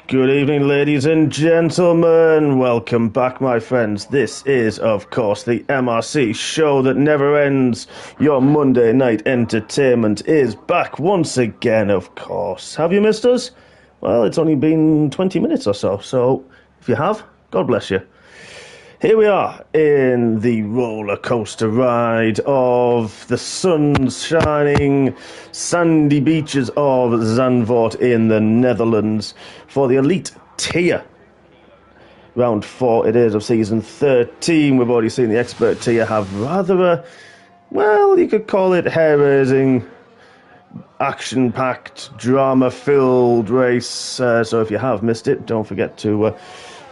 Good evening, ladies and gentlemen. Welcome back, my friends. This is, of course, the MRC show that never ends. Your Monday night entertainment is back once again, of course. Have you missed us? Well, it's only been 20 minutes or so, so if you have, God bless you. Here we are in the roller coaster ride of the sun-shining sandy beaches of Zandvoort in the Netherlands for the elite tier. Round 4 it is of season 13. We've already seen the expert tier have rather a, well, you could call it hair-raising, action-packed, drama-filled race. So if you have missed it, don't forget to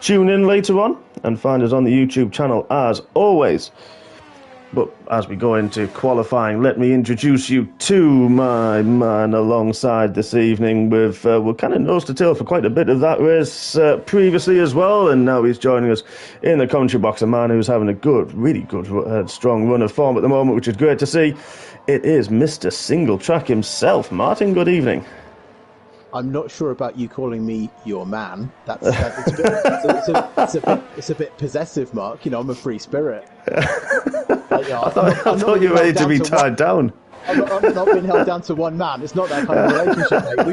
tune in later on and find us on the YouTube channel as always. But as we go into qualifying, let me introduce you to my man alongside this evening. We're kind of nose to tail for quite a bit of that race previously as well, and now he's joining us in the commentary box, a man who's having a good, really good, strong run of form at the moment, which is great to see. It is Mr. Single Track himself. Martin, good evening. I'm not sure about you calling me your man. It's a bit possessive, Mark. You know, I'm a free spirit. I thought you were ready to be tied down. I'm not being held down to one man. It's not that kind of relationship, mate.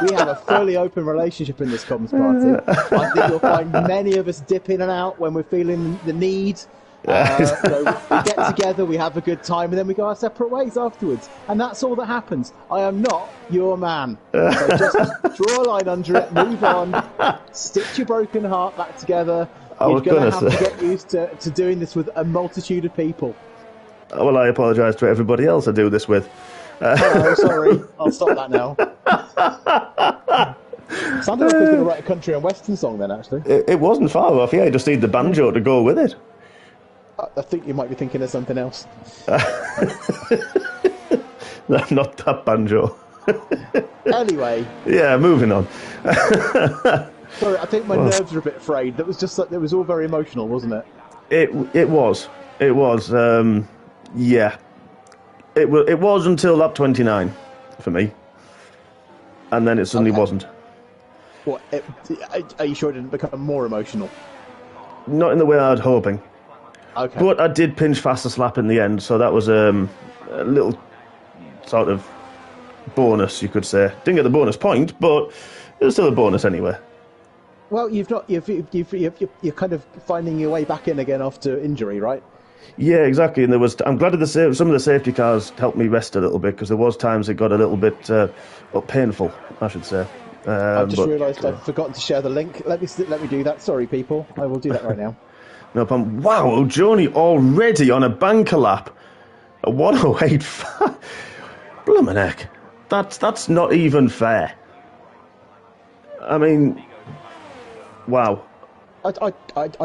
We have a fully open relationship in this comms party. I think you'll find many of us dip in and out when we're feeling the need. We get together, we have a good time, and then we go our separate ways afterwards. And that's all that happens. I am not your man. So just draw a line under it, move on, stitch your broken heart back together. You're going to have to get used to doing this with a multitude of people. Well, I apologise to everybody else I do this with. Oh, sorry. I'll stop that now. Sounded like I was going to write a country and western song then, actually. It wasn't far off, yeah. You just need the banjo to go with it. I think you might be thinking of something else. Not that banjo. Anyway. Yeah, moving on. Sorry, I think my nerves are a bit frayed. That was just like, it was all very emotional, wasn't it? It was. Yeah. It was until lap 29 for me. And then it suddenly wasn't. What? Are you sure it didn't become more emotional? Not in the way I was hoping. Okay. But I did pinch fastest lap in the end, so that was a little sort of bonus, you could say. Didn't get the bonus point, but it was still a bonus anyway. Well, you're kind of finding your way back in again after injury, right? Yeah, exactly. And I'm glad that some of the safety cars helped me rest a little bit, because there was times it got a little bit painful, I should say. I've just realised I've forgotten to share the link. Let me do that. Sorry, people. I will do that right now. No problem. Wow, Joni already on a banker lap. A 108. Bloomin' heck. That's not even fair. I mean, wow. I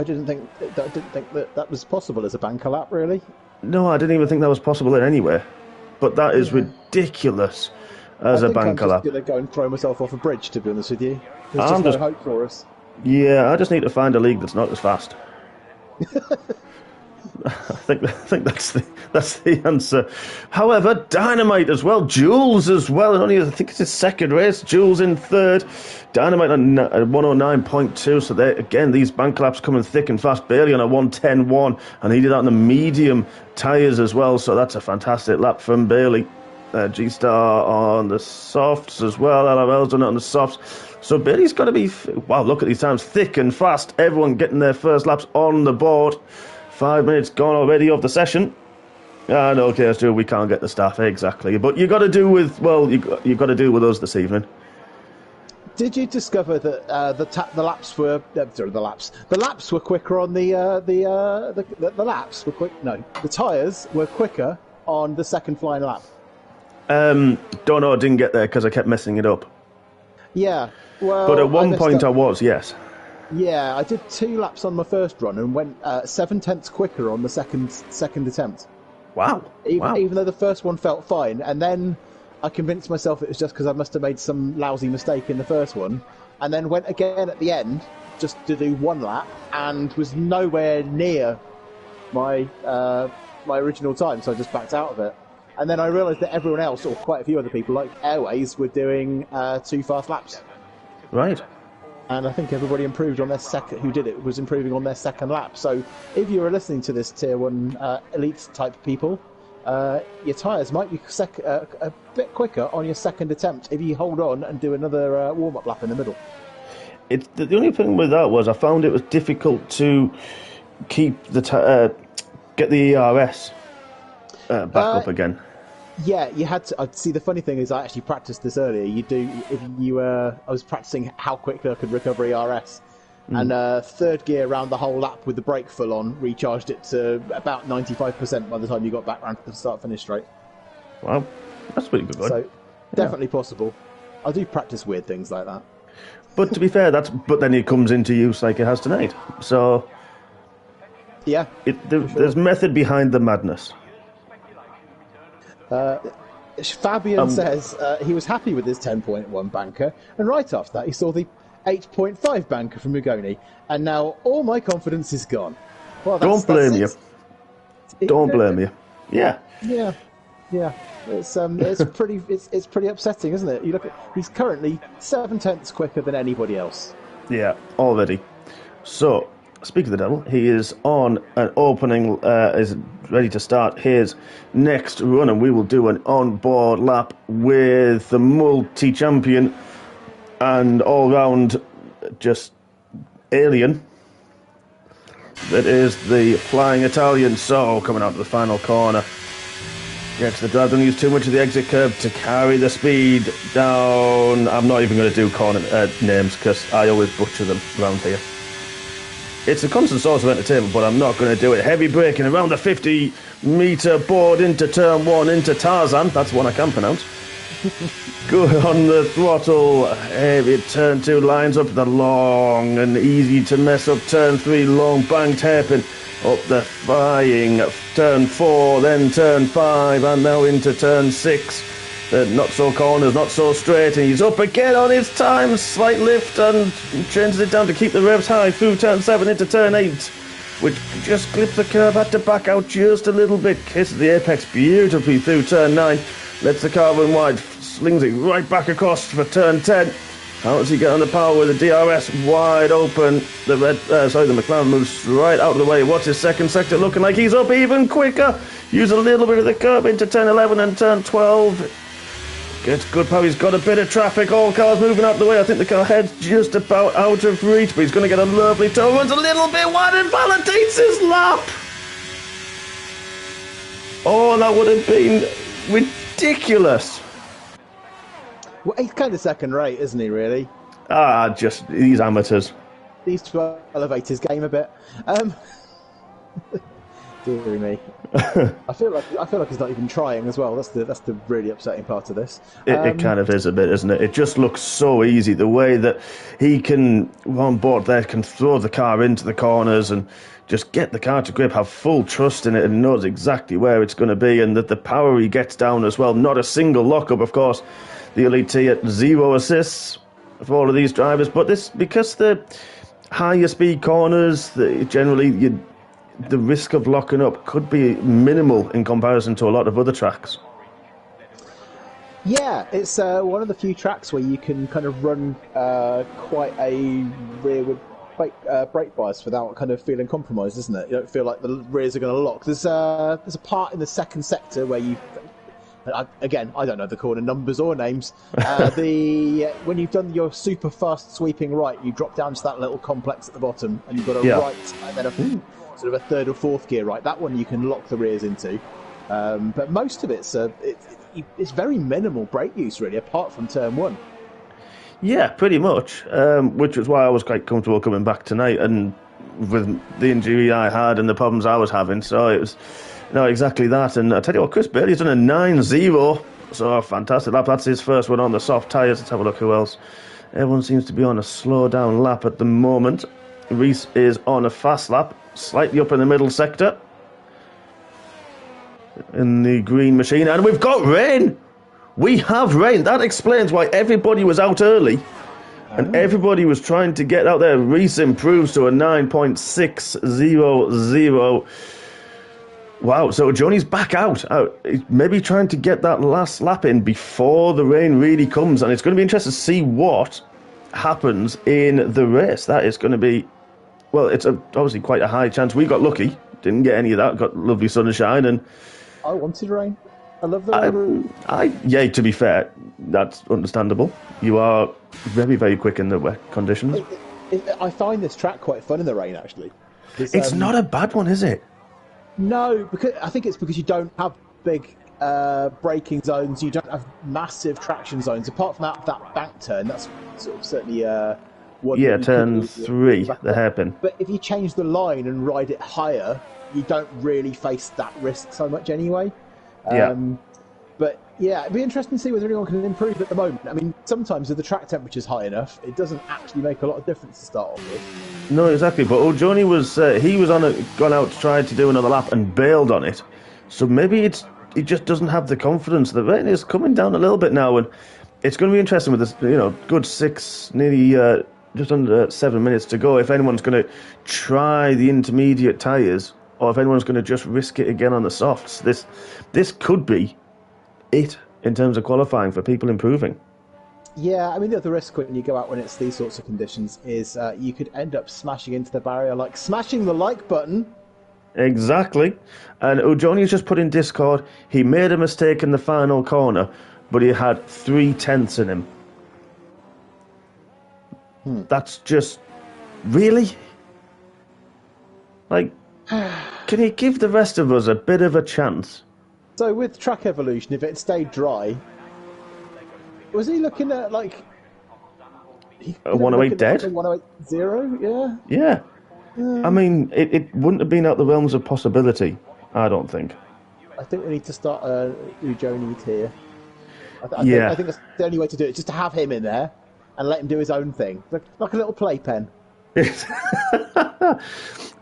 didn't think that was possible as a banker lap, really. No, I didn't even think that was possible in any way. But that is ridiculous as a banker lap. I'm just going to go and throw myself off a bridge, to be honest with you. There's just no hope for us. Yeah, I just need to find a league that's not as fast. I think that's the answer. However, Dynamite as well, Jules as well, and I think it's his second race. Jules in third, Dynamite on 109.2. So again, these bank laps coming thick and fast. Bailey on a 110.1, and he did that on the medium tyres as well. So that's a fantastic lap from Bailey. G-Star on the softs as well. LRL's done it on the softs. So Bailey's got to be... Wow, look at these times. Thick and fast. Everyone getting their first laps on the board. 5 minutes gone already of the session. And okay, Stu, we can't get the staff. Exactly. But you got to do with... Well, you got to do with us this evening. Did you discover that the laps were... The laps were quicker on the laps were quick... No, the tyres were quicker on the second flying lap. Don't know, I didn't get there because I kept messing it up. Yeah, well... But at one point I was, yes. Yeah, I did 2 laps on my first run and went 7/10 quicker on the second attempt. Wow. Even though the first one felt fine, and then I convinced myself it was just because I must have made some lousy mistake in the first one, and then went again at the end just to do 1 lap and was nowhere near my original time, so I just backed out of it. And then I realised that everyone else, or quite a few other people, like Airways, were doing 2 fast laps. Right. And I think everybody improved on their second. Who did it was improving on their second lap. So if you were listening to this Tier 1 elite type people, your tyres might be a bit quicker on your second attempt if you hold on and do another warm-up lap in the middle. The only thing with that was I found it was difficult to keep get the ERS back up again. Yeah, you had to. See, the funny thing is, I actually practiced this earlier. I was practicing how quickly I could recover ERS, and third gear around the whole lap with the brake full on, recharged it to about 95% by the time you got back round to the start-finish straight. Wow, that's pretty good. So, definitely possible. I do practice weird things like that. But to be fair, but then it comes into use like it has tonight. So, yeah, there's method behind the madness. Fabian says he was happy with his 10.1 banker, and right after that he saw the 8.5 banker from Mugoni, and now all my confidence is gone. Well, don't blame you. Don't blame you. Yeah. It's pretty upsetting, isn't it? You look he's currently 7/10 quicker than anybody else. Yeah, already. So, speak of the devil, he is on an opening, is ready to start his next run, and we will do an on-board lap with the multi-champion and all-round just alien. That is the Flying Italian. So, coming out to the final corner. Gets the drive, don't use too much of the exit curve to carry the speed down. I'm not even going to do corner names because I always butcher them around here. It's a constant source of entertainment, but I'm not going to do it. Heavy braking around the 50-metre board into turn 1, into Tarzan. That's one I can pronounce. Good on the throttle. Heavy turn 2, lines up the long and easy to mess up turn 3, long banked hairpin. Up the flying turn 4, then turn 5, and now into turn 6. Not so corners, not so straight, and he's up again on his time. Slight lift and changes it down to keep the revs high through turn 7 into turn 8, which just clips the curve, had to back out just a little bit. Kisses the apex beautifully through turn 9, lets the car run wide, slings it right back across for turn 10. How does he get on the power with the DRS wide open? The McLaren moves right out of the way. What's his second sector looking like? He's up even quicker. Use a little bit of the curb into turn 11 and turn 12. Gets good power. He's got a bit of traffic. All cars moving out of the way. I think the car head's just about out of reach, but he's going to get a lovely toe. Runs a little bit wide and validates his lap. Oh, that would have been ridiculous. Well, he's kind of second rate, isn't he, really? Just these amateurs. Needs to elevate his game a bit. Dear me. I feel like he's not even trying as well. That's the really upsetting part of this. It kind of is a bit, isn't it? It just looks so easy. The way that he can, on board there, can throw the car into the corners and just get the car to grip, have full trust in it and knows exactly where it's going to be, and that the power he gets down as well. Not a single lockup, of course. The Elite T at 0 assists for all of these drivers, but this because the higher speed corners, generally the risk of locking up could be minimal in comparison to a lot of other tracks. Yeah, it's one of the few tracks where you can kind of run quite a rearward brake bias without kind of feeling compromised, isn't it? You don't feel like the rears are going to lock. There's a part in the second sector where I don't know the corner numbers or names. When you've done your super fast sweeping right, you drop down to that little complex at the bottom, and you've got a right and then a sort of a third or fourth gear right. That one you can lock the rears into. But most of it's very minimal brake use really, apart from turn 1. Yeah, pretty much. Which was why I was quite comfortable coming back tonight, and with the injury I had and the problems I was having, so it was. No, exactly that. And I tell you what, Chris Bailey's done a 9-0. So fantastic lap. That's his first one on the soft tyres. Let's have a look who else. Everyone seems to be on a slow down lap at the moment. Reese is on a fast lap, slightly up in the middle sector. In the green machine. And we've got rain. We have rain. That explains why everybody was out early. And everybody was trying to get out there. Reese improves to a 9.600. Wow, so Johnny's back out. He's maybe trying to get that last lap in before the rain really comes, and it's going to be interesting to see what happens in the race. That is going to be, well, it's obviously quite a high chance. We got lucky, didn't get any of that, got lovely sunshine, and I wanted rain. I love the rain. yeah, to be fair, that's understandable. You are very, very quick in the wet conditions. I find this track quite fun in the rain, actually. It's not a bad one, is it? No, because I think it's because you don't have big braking zones. You don't have massive traction zones. Apart from that bank turn, that's sort of certainly what. Yeah, turn 3, the hairpin. But if you change the line and ride it higher, you don't really face that risk so much anyway. But yeah, it'd be interesting to see whether anyone can improve at the moment. I mean, sometimes if the track temperature's high enough, it doesn't actually make a lot of difference to start off with. No, exactly. But O'Joni was gone out to try to do another lap and bailed on it. So maybe he just doesn't have the confidence. The rain is coming down a little bit now, and it's going to be interesting with this, good 6, nearly just under 7 minutes to go. If anyone's going to try the intermediate tyres, or if anyone's going to just risk it again on the softs, this could be it in terms of qualifying for people improving. Yeah, I mean, the other risk when you go out when it's these sorts of conditions is you could end up smashing into the barrier, like smashing the like button. Exactly. And O'Joni's just put in Discord, he made a mistake in the final corner, but he had 3/10 in him. That's just... Really? Like, can he give the rest of us a bit of a chance? So with track evolution, if it stayed dry, was he looking at like a 108 dead? Like a 108.0, yeah. Yeah. I mean, it wouldn't have been out the realms of possibility, I don't think. I think we need to start Ujoni tier. I think that's the only way to do it, just to have him in there and let him do his own thing, like a little playpen.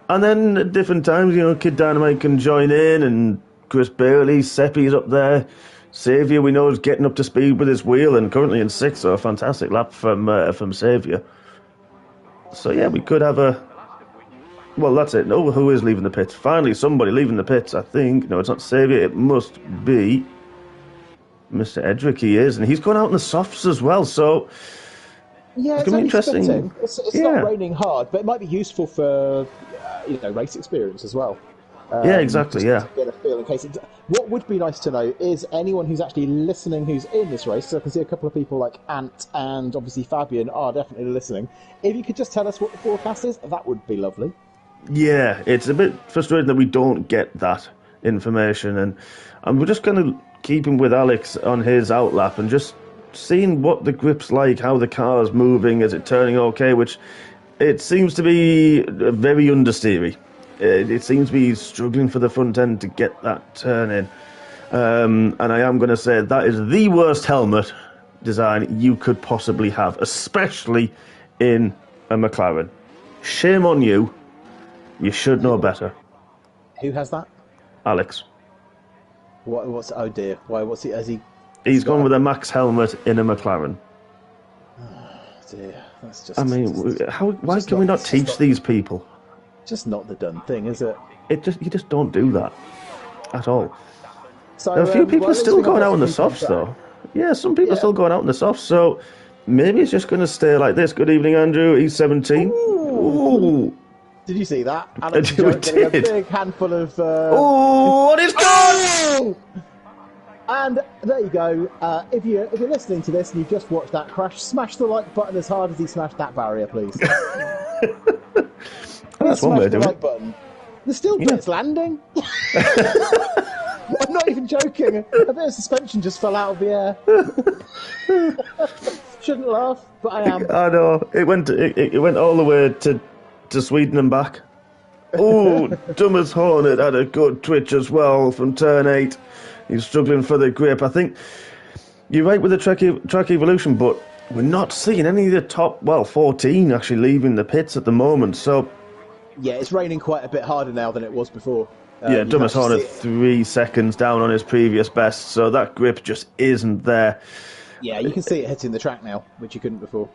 And then at different times, Kid Dynamite can join in, and Chris Bailey, Seppi's up there. Saviour, we know, is getting up to speed with his wheel, and currently in 6th, so a fantastic lap from Saviour. So yeah, we could have a... Well, that's it. No, who is leaving the pits? Finally, somebody leaving the pits, I think. No, it's not Saviour. It must be Mr. Edric. He is, and he's going out in the softs as well, so... Yeah, it's going to be interesting. Spitting. It's not raining hard, but it might be useful for race experience as well. Yeah, exactly. Yeah. To get a feel in case. What would be nice to know is anyone who's actually listening, who's in this race. So I can see a couple of people like Ant and obviously Fabian are definitely listening. If you could just tell us what the forecast is, that would be lovely. Yeah, it's a bit frustrating that we don't get that information, and we're just going to keep him with Alex on his outlap and just seeing what the grip's like, how the car's moving, is it turning okay, which it seems to be very understeery. It seems to be struggling for the front end to get that turn in. And I am going to say that is the worst helmet design you could possibly have, especially in a McLaren. Shame on you. You should know better. Who has that? Alex. What's oh dear? Why? What's he? Has he? He's gone with a Max helmet in a McLaren. Oh dear, that's just. I mean, why can we not teach these people? Just not the done thing, is it? You just don't do that at all. So a few people are still going out in the softs, though. Yeah, some people are still going out in the softs. So maybe it's just going to stay like this. Good evening, Andrew. He's 17. Ooh. Did you see that? Alex getting a big handful of. Oh, what is gone? And there you go. If you're listening to this and you've just watched that crash, smash the like button as hard as he smashed that barrier, please. That's one way to do it. Like button. There's still bits landing. I'm not even joking. A bit of suspension just fell out of the air. Shouldn't laugh, but I am. I know. It went all the way to Sweden and back. Oh, Thomas Hornet had a good twitch as well from turn 8. He's struggling for the grip. I think you're right with the track evolution, but we're not seeing any of the top 14 actually leaving the pits at the moment. So yeah, it's raining quite a bit harder now than it was before. Yeah, Thomas Hornet 3 seconds down on his previous best, so that grip just isn't there. Yeah, you can see it hitting the track now, which you couldn't before.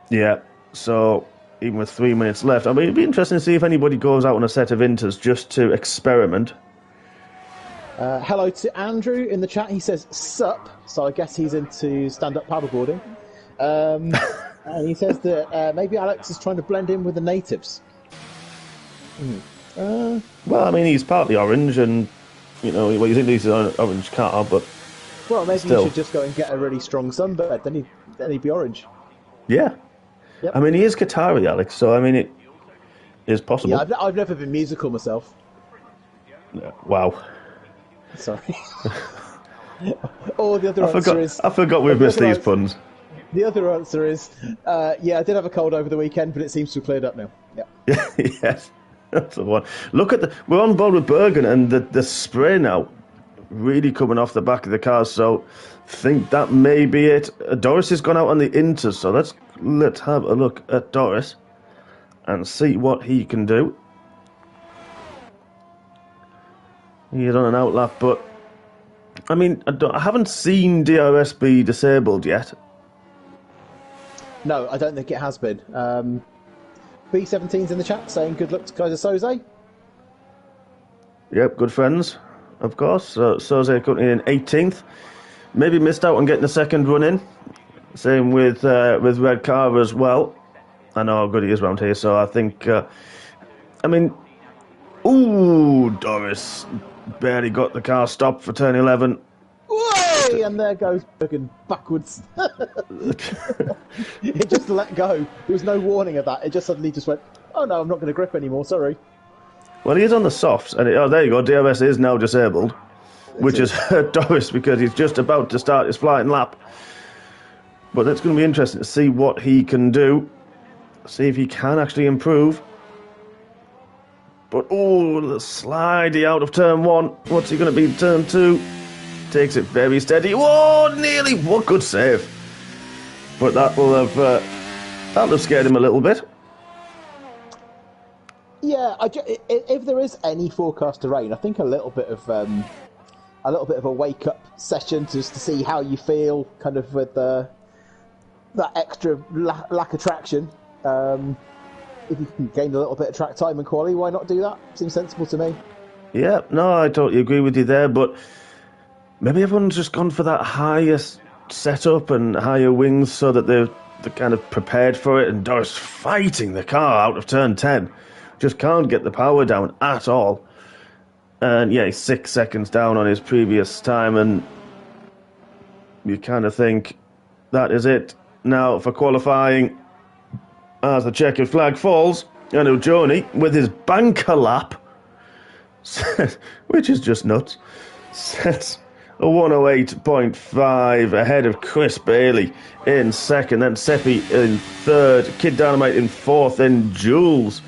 Yeah, so even with 3 minutes left, I mean, it'd be interesting to see if anybody goes out on a set of inters just to experiment. Hello to Andrew in the chat. He says sup, so I guess he's into stand-up paddleboarding. And he says that maybe Alex is trying to blend in with the natives. Well, I mean, he's partly orange, and well, you think he's an orange car, but Well, maybe still. you should just go and get a really strong sunbed. Then he'd be orange. Yeah. Yep. I mean, he is Qatari, Alex, so I mean, it is possible. Yeah, I've never been musical myself. Wow. Sorry. Or the other answer is... I forgot we've missed these puns. The other answer is, yeah, I did have a cold over the weekend, but it seems to have cleared up now. Yeah. Yes, that's the one. Look at we're on board with Bergen, and the spray now really coming off the back of the car, so I think that may be it. Doris has gone out on the Inter, so let's have a look at Doris and see what he can do. He's on an outlap, but I mean, I haven't seen DRS be disabled yet. No, I don't think it has been. B17's in the chat saying good luck to Kaiser Soze. Yep, good friends, of course. Soze coming in 18th. Maybe missed out on getting the second run in. Same with Red Car as well. I know how good he is around here, so I think... I mean... Ooh, Doris barely got the car stopped for turn 11. Whoa! And there goes Bergen backwards. It just let go. There was no warning of that. It just suddenly just went, oh no, I'm not going to grip anymore, sorry. Well, he is on the softs, and there you go, DRS is now disabled, which has hurt Doris because he's just about to start his flying lap. But it's going to be interesting to see what he can do, see if he can actually improve. But, oh, the slidey out of turn 1. What's he going to be in turn 2? Takes it very steady. Whoa, nearly. What good save. But that'll have scared him a little bit. Yeah, if there is any forecast to rain, I think a little bit of a wake-up session just to see how you feel, kind of with that extra lack of traction. If you can gain a little bit of track time and quality, why not do that? Seems sensible to me. Yeah, no, I totally agree with you there, but maybe everyone's just gone for that higher setup and higher wings so that they're kind of prepared for it, and Doris fighting the car out of turn 10. Just can't get the power down at all. And yeah, he's 6 seconds down on his previous time, and you kind of think that is it now for qualifying. As the checkered flag falls, and Ujoni, with his banker lap, which is just nuts, sets a 108.5 ahead of Chris Bailey in second, then Seppi in third, Kid Dynamite in fourth, then Jules,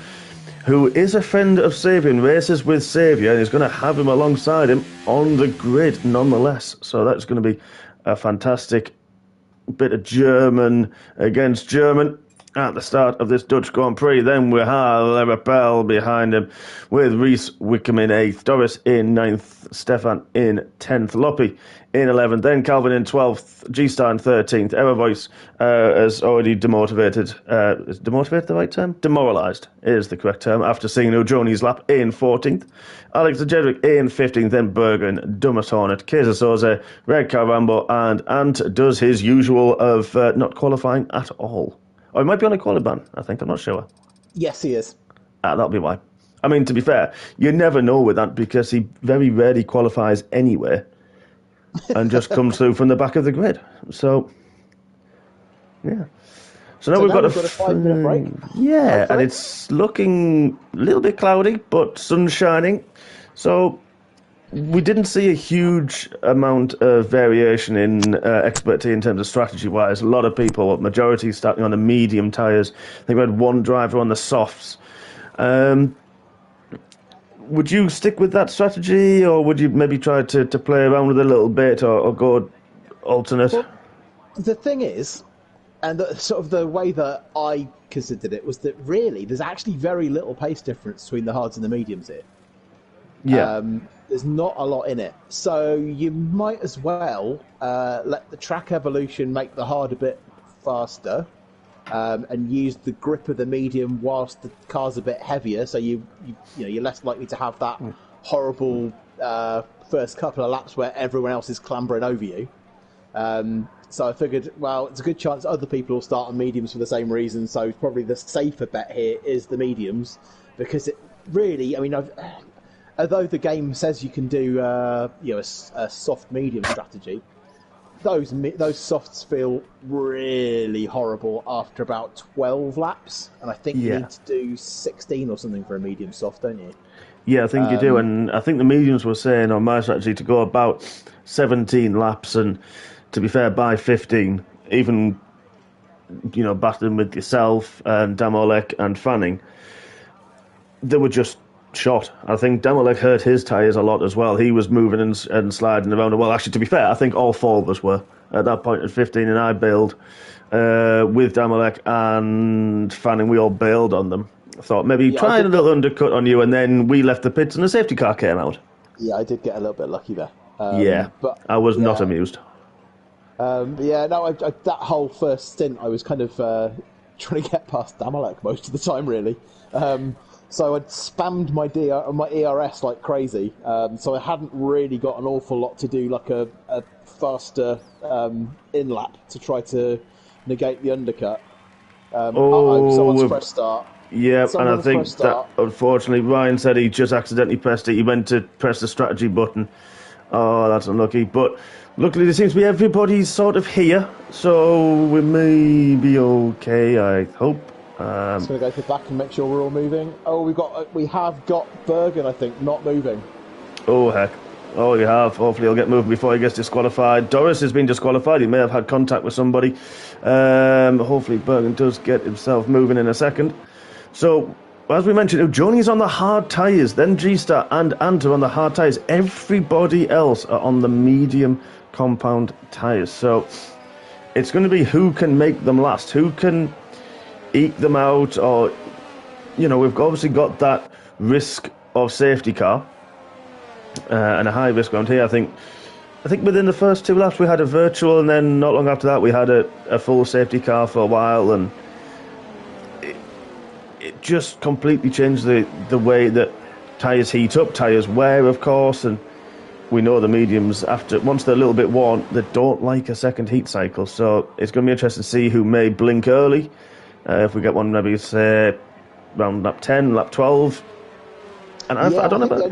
who is a friend of Xavier and races with Xavier, and is going to have him alongside him on the grid nonetheless. So that's going to be a fantastic bit of German against German at the start of this Dutch Grand Prix. Then we have Lerapel behind him with Reese Wickham in 8th, Doris in 9th, Stefan in 10th, Loppy in 11th, then Calvin in 12th, G-Star in 13th. Error Voice has already demotivated. Is demotivated the right term? Demoralised is the correct term after seeing Ujoni's lap in 14th. Alex Jedrick in 15th, then Bergen, Dumas Hornet, Kaiser Soze, Red Car Rambo, and Ant does his usual of not qualifying at all. Or he might be on a quality ban, I think. I'm not sure. Yes, he is. That'll be why. I mean, to be fair, you never know with that because he very rarely qualifies anyway and just comes through from the back of the grid. So, yeah. So now we've got a 5-minute break. Yeah, hopefully. and it's looking a little bit cloudy, but sun shining. So we didn't see a huge amount of variation in expertise in terms of strategy-wise. A lot of people, majority starting on the medium tyres. I think we had one driver on the softs. Would you stick with that strategy, or would you maybe try to play around with it a little bit, or go alternate? Well, the thing is, and sort of the way that I considered it was that really there's actually very little pace difference between the hards and the mediums here. Yeah. There's not a lot in it. So you might as well let the track evolution make the hard a bit faster and use the grip of the medium whilst the car's a bit heavier, so you're less likely to have that horrible first couple of laps where everyone else is clambering over you. So I figured, well, it's a good chance other people will start on mediums for the same reason. So probably the safer bet here is the mediums, because it really, I mean, although the game says you can do a soft medium strategy, those softs feel really horrible after about 12 laps, and I think you need to do 16 or something for a medium soft, don't you? Yeah, I think you do, and I think the mediums were saying on my strategy to go about 17 laps, and to be fair, by 15, even, battling with yourself and Damolek and Fanning, they were just shot. I think Damolek hurt his tyres a lot as well. He was moving and sliding around. Well, actually, to be fair, I think all four of us were at that point at 15, and I bailed with Damolek and Fanning. We all bailed on them. I thought maybe trying a little undercut on you, and then we left the pits and the safety car came out. Yeah, I did get a little bit lucky there. But I was not amused. That whole first stint, I was kind of trying to get past Damolek most of the time, really. So I'd spammed my ERS like crazy. So I hadn't really got an awful lot to do, like a faster in-lap to try to negate the undercut. Someone's pressed start. Yeah, and I think that, unfortunately, Ryan said he just accidentally pressed it. He went to press the strategy button. Oh, that's unlucky. But luckily, there seems to be everybody's sort of here, so we may be okay, I hope. Just going to go to the back and make sure we're all moving. Oh, we have got Bergen, I think, not moving. Oh, heck. Oh, you have. Hopefully he'll get moving before he gets disqualified. Doris has been disqualified. He may have had contact with somebody. Hopefully Bergen does get himself moving in a second. So, as we mentioned, Joni's on the hard tyres, then G-Star and Anta on the hard tyres. Everybody else are on the medium compound tyres. So, it's going to be who can make them last, who can eke them out, or, we've obviously got that risk of safety car and a high risk round here. I think within the first two laps we had a virtual, and then not long after that we had a full safety car for a while, and it just completely changed the way that tyres heat up, tyres wear, of course, and we know the mediums, once they're a little bit worn, they don't like a second heat cycle. So it's going to be interesting to see who may blink early. If we get one, maybe say around lap 10, lap 12. And I don't know about the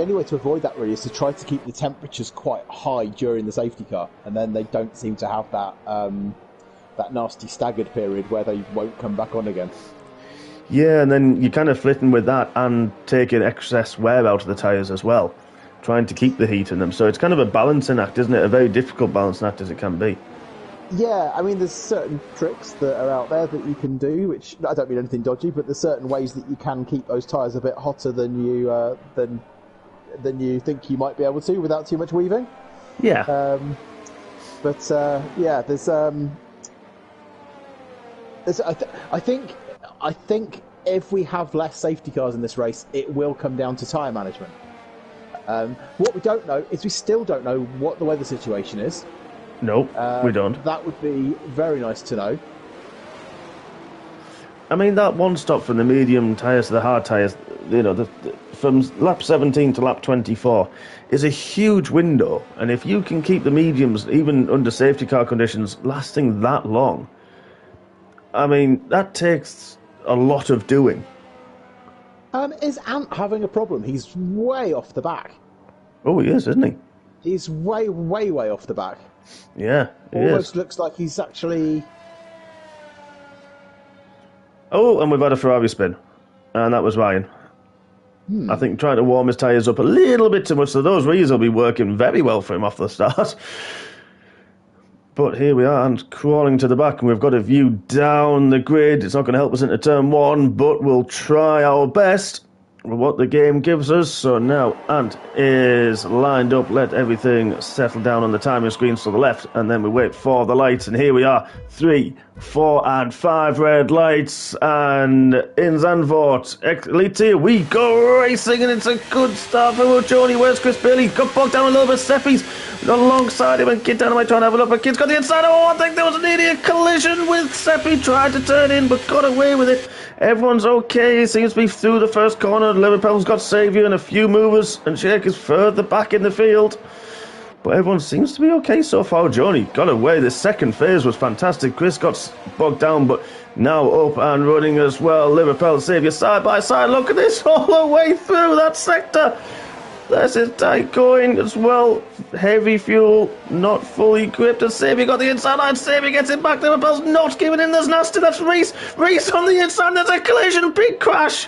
only way to avoid that really is to try to keep the temperatures quite high during the safety car, and then they don't seem to have that nasty staggered period where they won't come back on again. Yeah, and then you're kind of flitting with that and taking excess wear out of the tyres as well, trying to keep the heat in them. So it's kind of a balancing act, isn't it? A very difficult balancing act as it can be. Yeah, I mean, there's certain tricks that are out there that you can do, which I don't mean anything dodgy, but there's certain ways that you can keep those tyres a bit hotter than you think you might be able to without too much weaving. Yeah. I think if we have less safety cars in this race, it will come down to tyre management. What we don't know is we still don't know what the weather situation is. No, we don't. That would be very nice to know. I mean, that one stop from the medium tyres to the hard tyres, from lap 17 to lap 24, is a huge window. And if you can keep the mediums, even under safety car conditions, lasting that long, I mean, that takes a lot of doing. Is Ant having a problem? He's way off the back. Oh, he is, isn't he? He's way, way, way off the back. Yeah, he almost looks like he's actually... Oh, and we've had a Ferrari spin. And that was Ryan. I think trying to warm his tyres up a little bit too much, so those rears will be working very well for him off the start. But here we are, and crawling to the back, and we've got a view down the grid. It's not going to help us into turn one, but we'll try our best with what the game gives us. So now Ant is lined up. Let everything settle down on the timing screens to the left, and then we wait for the lights. And here we are, 3, 4, and 5 red lights, and in Zandvoort, Elite Tier, we go racing, and it's a good start for Joni. Where's Chris Bailey? Got bogged down a little bit. Seppi's alongside him, and Kid Dynamite trying to have a look, but Kid's got the inside. Oh, I think there was an idiot collision with Seppi. Tried to turn in, but got away with it. Everyone's okay. It seems to be through the first corner. Liverpool's got Saviour and a few movers, and Jake is further back in the field. But everyone seems to be okay so far. Joni got away. The second phase was fantastic. Chris got bogged down, but now up and running as well. Liverpool Saviour side by side. Look at this all the way through that sector. There's his tank going as well. Heavy fuel, not fully gripped. And Saviour got the inside line. Saviour gets it back. Liverpool's not giving in. There's nasty. That's Reese. Reese on the inside. There's a collision. Big crash.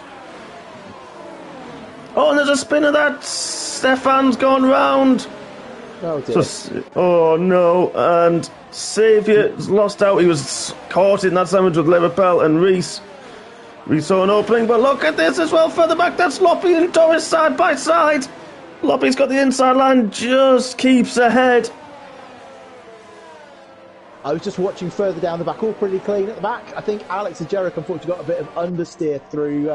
Oh, and there's a spin of that. Stefan's gone round. Oh, dear. Oh no, and Saviour's lost out. He was caught in that sandwich with Liverpool and Reese. Reese saw an opening, but look at this as well. Further back, that's Loppy and Doris side by side. Loppy's got the inside line, just keeps ahead. I was just watching further down the back, all pretty clean at the back. I think Alex and Jarek unfortunately got a bit of understeer through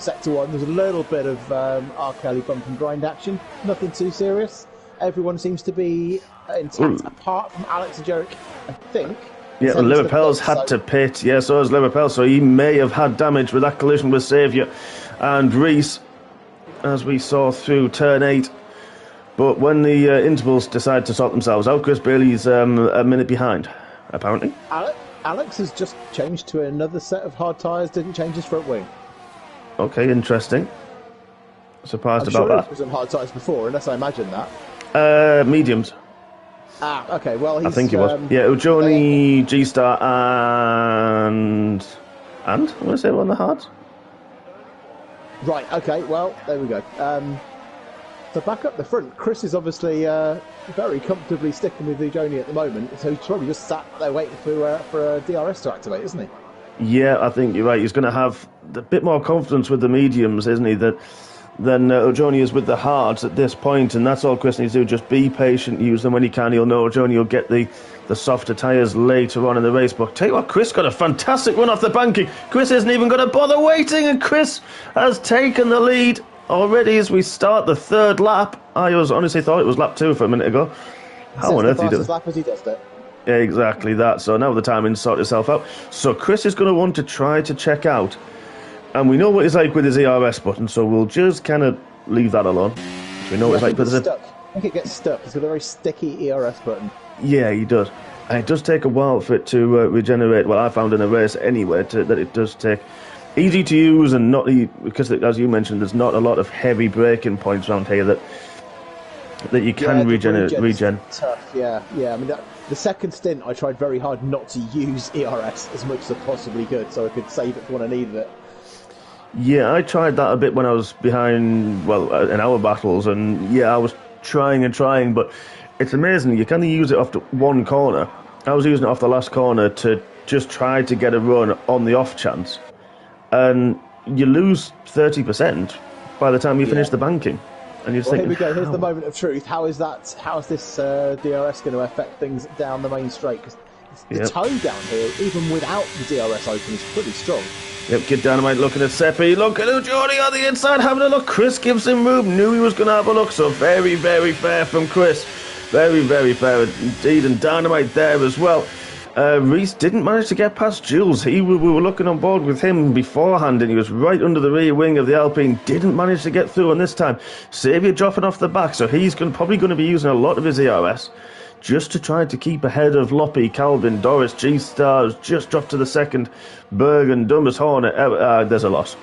Sector 1. There's a little bit of R. Kelly bump and grind action, nothing too serious. Everyone seems to be intact, apart from Alex and Jarek, I think. Yeah, Liverpool's had to pit. Yeah, so has Liverpool. So he may have had damage with that collision with Saviour and Reese, as we saw through turn 8. But when the intervals decide to sort themselves out, Chris Bailey's a minute behind, apparently. Alex has just changed to another set of hard tyres, didn't change his front wing. Okay, interesting. Surprised I'm about sure that. he was on hard tyres before, unless I imagine that. Mediums. Ah, okay, well, he's... I think it was. Yeah, Ujoni, G-Star, and... And? I want to say on the hards. Right, okay, well, there we go. So back up the front, Chris is obviously very comfortably sticking with Ujoni at the moment, so he's probably just sat there waiting for a DRS to activate, isn't he? Yeah, I think you're right. He's going to have a bit more confidence with the mediums, isn't he, than Ujoni is with the hards at this point, and that's all Chris needs to do. Just be patient, use them when he can. He'll know Ujoni will get the softer tyres later on in the race. But tell you what, Chris got a fantastic run off the banking. Chris isn't even going to bother waiting, and Chris has taken the lead already as we start the third lap. I honestly thought it was lap 2 for a minute ago. How on earth he does lap as he does it. Yeah, exactly that. So now the timing sort itself out. So Chris is going to want to try to check out. And we know what it's like with his ERS button, so we'll just kind of leave that alone. We know what it's like with it. I think it gets stuck. It's got a very sticky ERS button. Yeah, he does. And it does take a while for it to regenerate. Well, I found in a race anyway that it does take. Easy to use and not... Because, as you mentioned, there's not a lot of heavy braking points around here that you can regen. Tough, yeah. I mean, the second stint, I tried very hard not to use ERS as much as I possibly could, so I could save it for when I needed it. Yeah, I tried that a bit when I was behind, in our battles, and yeah, I was trying, but it's amazing. You can only use it off one corner. I was using it off the last corner to just try to get a run on the off chance, and you lose 30% by the time you finish the banking. And you're thinking, here we go. Here's the moment of truth. How is this DRS going to affect things down the main straight? Because the toe down here, even without the DRS open, is pretty strong. Yep, Kid Dynamite looking at Seppi. Look at Ujoni on the inside having a look. Chris gives him room. Knew he was going to have a look. So very, very fair from Chris. Very, very fair indeed. And Dynamite there as well. Reese didn't manage to get past Jules. We were looking on board with him beforehand, and he was right under the rear wing of the Alpine. Didn't manage to get through on this time. Saviour dropping off the back, so he's probably going to be using a lot of his ERS just to try to keep ahead of Loppy, Calvin, Doris, G-Stars. Just dropped to the second. Bergen, Dumbers, Hornet. There's a loss.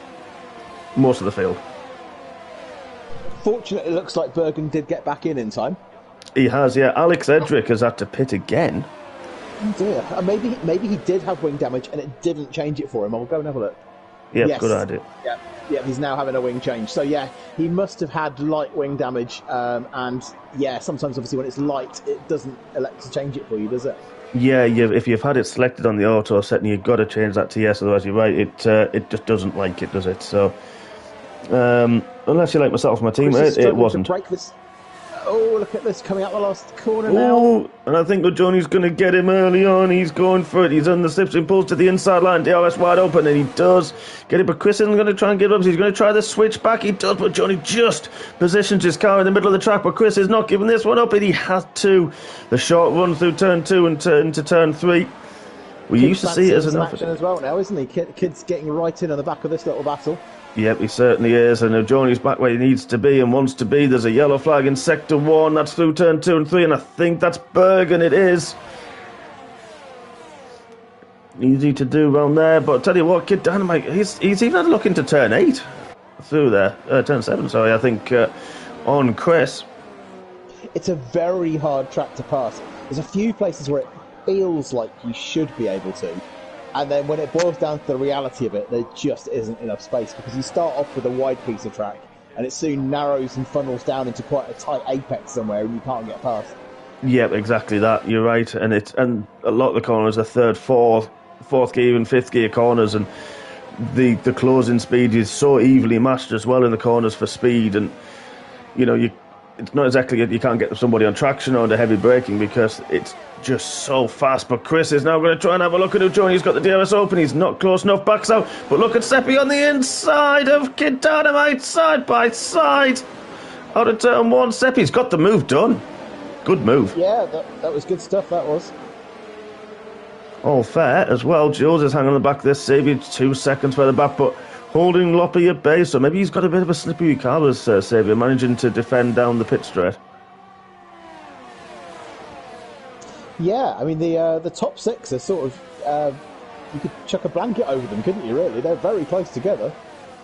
Most of the field. Fortunately, it looks like Bergen did get back in time. He has, yeah. Alex Edric has had to pit again. Oh dear. Maybe he did have wing damage and it didn't change it for him. I'll go and have a look. Yeah, yes. Good idea. Yeah, he's now having a wing change. So yeah, he must have had light wing damage. And yeah, sometimes obviously when it's light, it doesn't elect to change it for you, does it? Yeah, if you've had it selected on the auto setting, you've got to change that to yes. Otherwise, you're right. It just doesn't like it, does it? So unless you're like myself, my team, it wasn't. To break this. Oh, look at this, coming out the last corner now. Oh, and I think Johnny's going to get him early on. He's going for it. He's on the slipstream, pulls to the inside line. DRS wide open, and he does get it. But Chris isn't going to try and get up. He's going to try the switch back. He does, but Johnny just positions his car in the middle of the track. But Chris is not giving this one up, and he has to. The short run through turn 2 and into turn 3. We used to see it as enough action as well now, isn't he? Kid's getting right in on the back of this little battle. Yep, he certainly is, and Johnny's back where he needs to be and wants to be. There's a yellow flag in Sector 1, that's through turn 2 and 3, and I think that's Bergen, it is. Easy to do around there, but I'll tell you what, Kid Dynamite, he's even had a look into turn 8 through there, turn 7, sorry, I think, on Chris. It's a very hard track to pass. There's a few places where it feels like you should be able to, and then when it boils down to the reality of it, there just isn't enough space, because you start off with a wide piece of track and it soon narrows and funnels down into quite a tight apex somewhere and you can't get past. Yep, exactly that, you're right, and a lot of the corners are third, fourth gear and fifth gear corners, and the closing speed is so evenly matched as well in the corners for speed, and it's not exactly you can't get somebody on traction or under heavy braking because it's just so fast. But Chris is now going to try and have a look at Johnny. He's got the DRS open. He's not close enough. Backs out. But look at Seppi on the inside of Kid Dynamite, side by side. Out of turn 1. Seppi's got the move done. Good move. Yeah, that was good stuff, that was. All fair as well. Jules is hanging on the back of this. Xavier 2 seconds further back, but holding Loppy at bay, so maybe he's got a bit of a slippery car as Xavier, managing to defend down the pit straight. Yeah, I mean, the top 6 are sort of... you could chuck a blanket over them, couldn't you, really? They're very close together.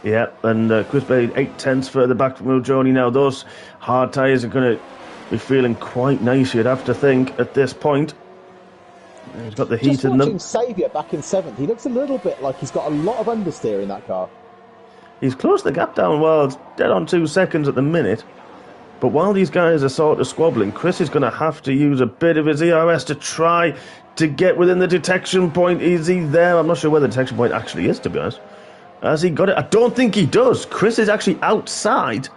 Yeah, and Chris Bay 8/10 further back from Johnny now. Those hard tyres are going to be feeling quite nice, you'd have to think, at this point. He's got the heat in them. Just watching Xavier back in 7th, he looks a little bit like he's got a lot of understeer in that car. He's closed the gap down well. It's dead on 2 seconds at the minute. But while these guys are sort of squabbling, Chris is going to have to use a bit of his ERS to try to get within the detection point. Is he there? I'm not sure where the detection point actually is, to be honest. Has he got it? I don't think he does. Chris is actually outside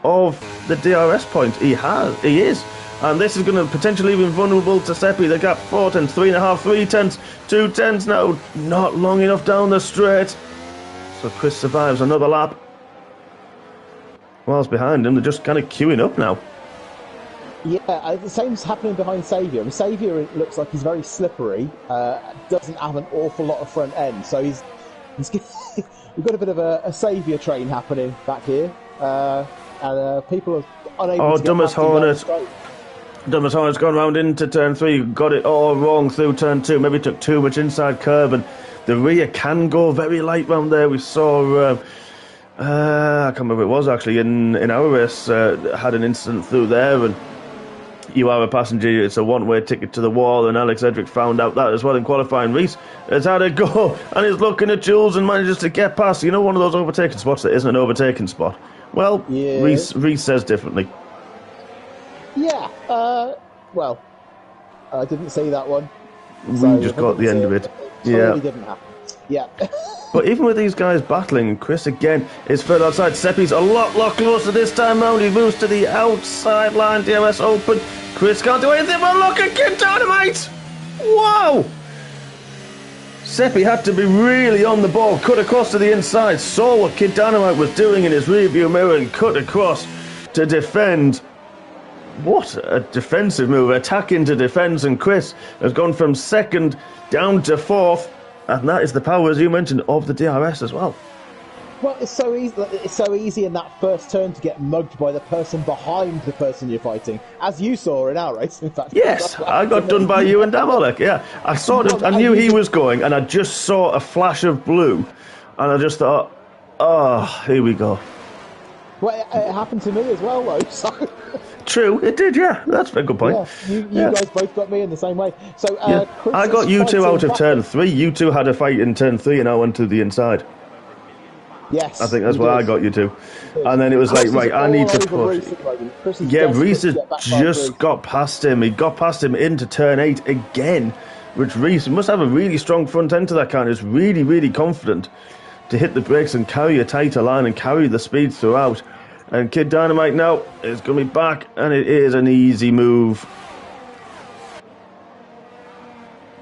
of the DRS point. He is. And this is going to potentially be vulnerable to Seppi. The gap 4 tenths, 3.5, 3 tenths, 2 tenths now. Not long enough down the straight. So Chris survives another lap. Whilst behind him, they're just kind of queuing up now. Yeah, the same's happening behind Xavier. I mean, Xavier looks like he's very slippery. Doesn't have an awful lot of front end. So he's we've got a bit of a Xavier train happening back here. And people are unable to get Dumbest Hornet. Dumbest Hornet's gone round into turn 3, got it all wrong through turn 2, maybe took too much inside curb, and the rear can go very light round there. We saw, I can't remember who it was actually, in our race, had an incident through there, and you are a passenger, it's a one-way ticket to the wall, and Alex Edric found out that as well in qualifying. Reese has had a go, and he's looking at Jules and manages to get past, one of those overtaking spots that isn't an overtaking spot. Well, yeah. Reese says differently. Yeah, well, I didn't see that one. We just got the end of it. Yeah. It didn't happen. Yeah. But even with these guys battling, Chris again is further outside. Seppi's a lot closer this time round. He moves to the outside line. DRS open. Chris can't do anything but look at Kid Dynamite! Wow! Seppi had to be really on the ball, cut across to the inside, saw what Kid Dynamite was doing in his rearview mirror and cut across to defend. What a defensive move, attack into defence, and Chris has gone from 2nd down to 4th, and that is the power, as you mentioned, of the DRS as well. Well, it's so easy in that first turn to get mugged by the person behind the person you're fighting, as you saw in our race, in fact. Yes, I got done by you and Damolek, yeah. I knew he was going, and I just saw a flash of blue, and I just thought, oh, here we go. Well, it happened to me as well, though, so... True, it did, yeah. That's a good point. Yeah, you guys both got me in the same way. So, Chris I got you two out of turn 3. You two had a fight in turn 3 and I went to the inside. Yes. I think that's where I got you to. And then it was like, right, I need to push. Reese has just got past him. He got past him into turn 8 again, which Reese must have a really strong front end to that car. He's really, really confident to hit the brakes and carry a tighter line and carry the speed throughout. And Kid Dynamite now is going to be back, and it is an easy move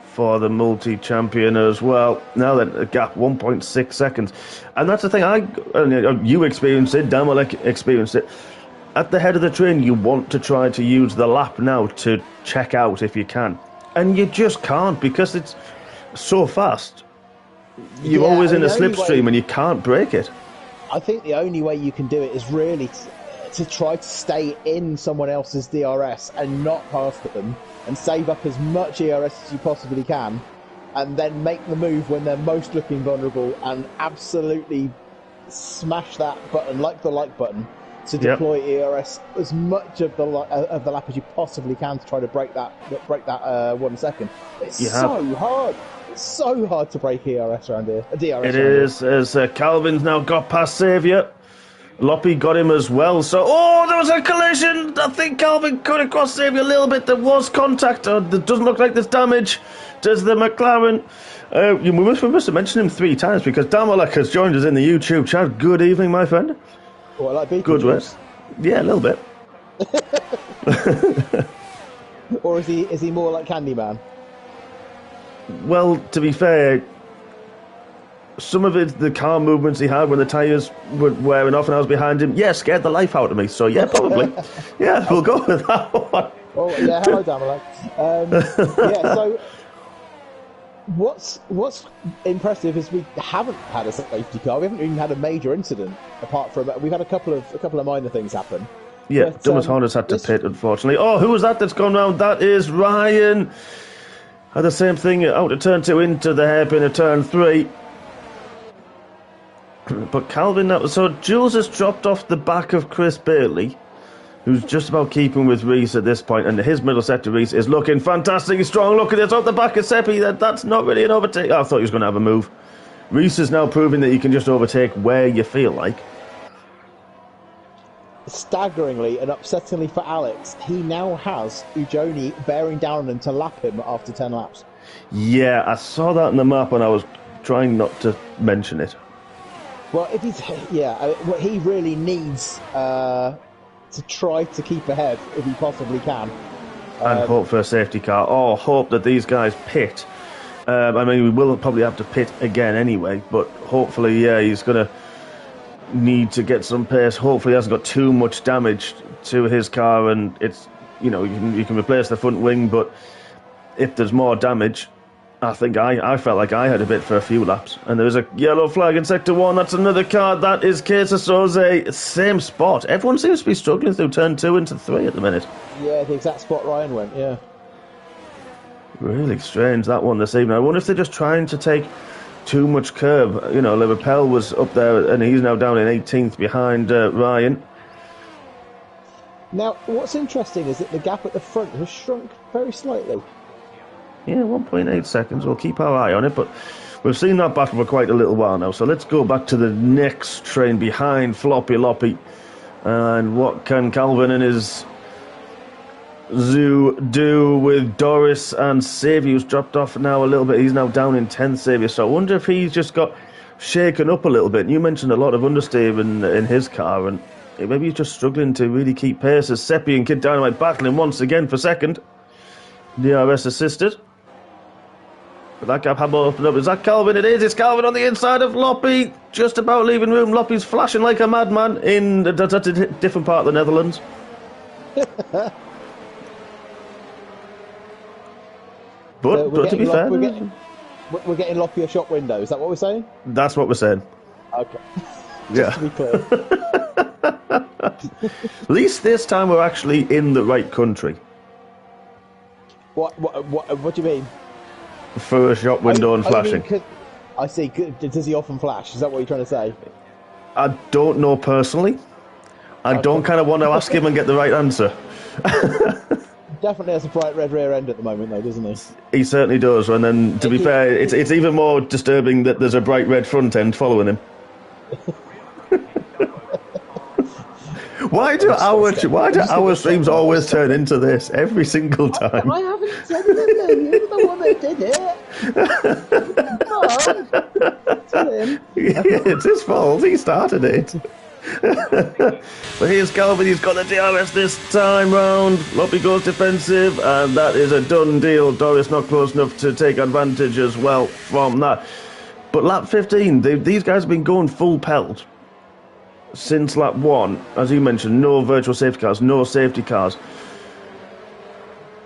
for the multi-champion as well. Now that a gap 1.6 seconds. And that's the thing, you experienced it, Damolek experienced it. At the head of the train, you want to try to use the lap now to check out if you can. And you just can't, because it's so fast. You're Yeah, always I in mean, a the only slipstream way- and you can't break it. I think the only way you can do it is really to try to stay in someone else's DRS and not pass them, and save up as much ERS as you possibly can, and then make the move when they're most looking vulnerable and absolutely smash that button, like the like button, to deploy ERS as much of the lap as you possibly can to try to break that 1 second. It's so hard. It's so hard to break ERS around here. DRS It is, as Calvin's now got past Xavier. Loppy got him as well, so... Oh, there was a collision! I think Calvin cut across Xavier a little bit. There was contact. It doesn't look like there's damage. Does the McLaren... we must have mentioned him 3 times, because Damalek has joined us in the YouTube chat. Good evening, my friend. What, like beetle Good juice? Yeah, a little bit. Or is he more like Candyman? Well, to be fair, some of it, the car movements he had when the tyres were wearing off and I was behind him, scared the life out of me. So, yeah, probably. Yeah, we'll go with that one. Oh, yeah, hello, Damalek. So what's impressive is we haven't had a safety car. We haven't even had a major incident, apart from... We've had a couple of minor things happen. Yeah, but, Thomas Horner's had to pit, unfortunately. Oh, who was that's gone round? That is Ryan. Had the same thing out of turn 2 into the hairpin of turn 3. But Calvin, so Jules has dropped off the back of Chris Bailey, who's just about keeping with Reese at this point, and his middle sector Reese is looking fantastically strong. Look at this, off the back of Seppi. That's not really an overtake. I thought he was going to have a move. Reese is now proving that he can just overtake where you feel like. Staggeringly and upsettingly for Alex, he now has Ujoni bearing down on him to lap him after 10 laps. Yeah, I saw that on the map and I was trying not to mention it. Well, if he's... what he really needs to try to keep ahead if he possibly can. And hope for a safety car, or hope that these guys pit. I mean, we will probably have to pit again anyway, but hopefully, he's going to need to get some pace. Hopefully he hasn't got too much damage to his car, and it's, you can replace the front wing, but if there's more damage, I think I felt like I had a bit for a few laps. And there's a yellow flag in sector 1. That's another car. That is Casa Soze. Same spot. Everyone seems to be struggling through turn 2 into 3 at the minute. Yeah, the exact spot Ryan went, yeah. Really strange, that one this evening. I wonder if they're just trying to take too much curb. Liverpool was up there and he's now down in 18th behind Ryan. Now, what's interesting is that the gap at the front has shrunk very slightly. Yeah, 1.8 seconds. We'll keep our eye on it, but we've seen that battle for quite a little while now. So let's go back to the next train behind Floppy Loppy. And what can Calvin and his Zoo do with Doris and Xavier, who's dropped off now a little bit. He's now down in 10th, Xavier. So I wonder if he's just got shaken up a little bit. You mentioned a lot of understeer in his car, and maybe he's just struggling to really keep pace as Seppi and Kid Dynamite battling once again for second. DRS assisted. But that gap had opened up. Is that Calvin? It is. It's Calvin on the inside of Loppy. Just about leaving room. Loppy's flashing like a madman in a different part of the Netherlands. But to be fair... We're getting Loppy a shop window. Is that what we're saying? That's what we're saying. Okay. Yeah. To be clear. At least this time we're actually in the right country. What do you mean? For a shop window and flashing. I see. Does he often flash? Is that what you're trying to say? I don't know personally. I don't kind of want to ask him and get the right answer. Definitely has a bright red rear end at the moment, though, doesn't he? He certainly does. And then, to be fair, it's even more disturbing that there's a bright red front end following him. Why do our streams always turn into this every single time? I haven't said anything. You're the one that did it. Tell him. Yeah, it's his fault. He started it. But here's Calvin. He's got the DRS this time round. Loppy goes defensive, and that is a done deal. Doris not close enough to take advantage as well from that. But lap 15, these guys have been going full pelt since lap 1. As you mentioned, no virtual safety cars, no safety cars.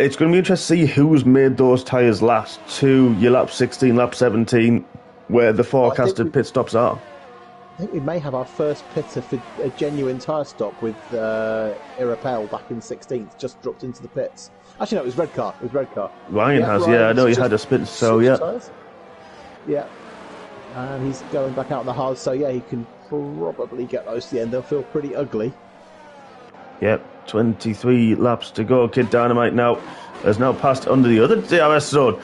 it's going to be interesting to see who's made those tyres last to your lap 16, lap 17, where the forecasted pit stops are. I think we may have our first pitter for a genuine tyre stop with Irapel back in 16th, just dropped into the pits. Actually, no, it was red car. Ryan has, yeah, I know he had a spin, so yeah. Tyres. Yeah. And he's going back out in the hard, so yeah, he can probably get those to the end. They'll feel pretty ugly. Yep, 23 laps to go. Kid Dynamite now has now passed under the other DRS zone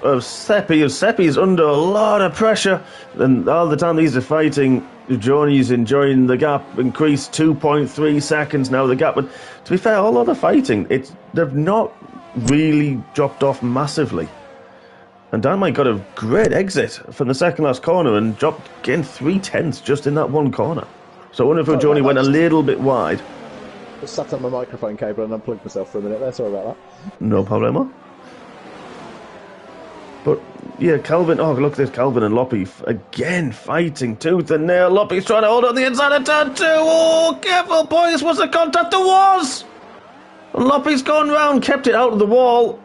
of Seppi. Seppi's under a lot of pressure, and all the time these are fighting, Johnny's enjoying the gap, increased 2.3 seconds now, the gap. But to be fair, all of the fighting, they've not really dropped off massively. And Dynamite got a great exit from the second last corner and dropped again 3/10 just in that one corner. So I wonder if Johnny went a little bit wide. Just sat on my microphone cable and unplugged myself for a minute there, sorry about that. No problemo. But yeah, Calvin, oh look, there's Calvin and Loppy again fighting tooth and nail. Loppy's trying to hold on the inside of turn 2. Oh, careful boys, what's the contact? There was! And Loppy's gone round, kept it out of the wall.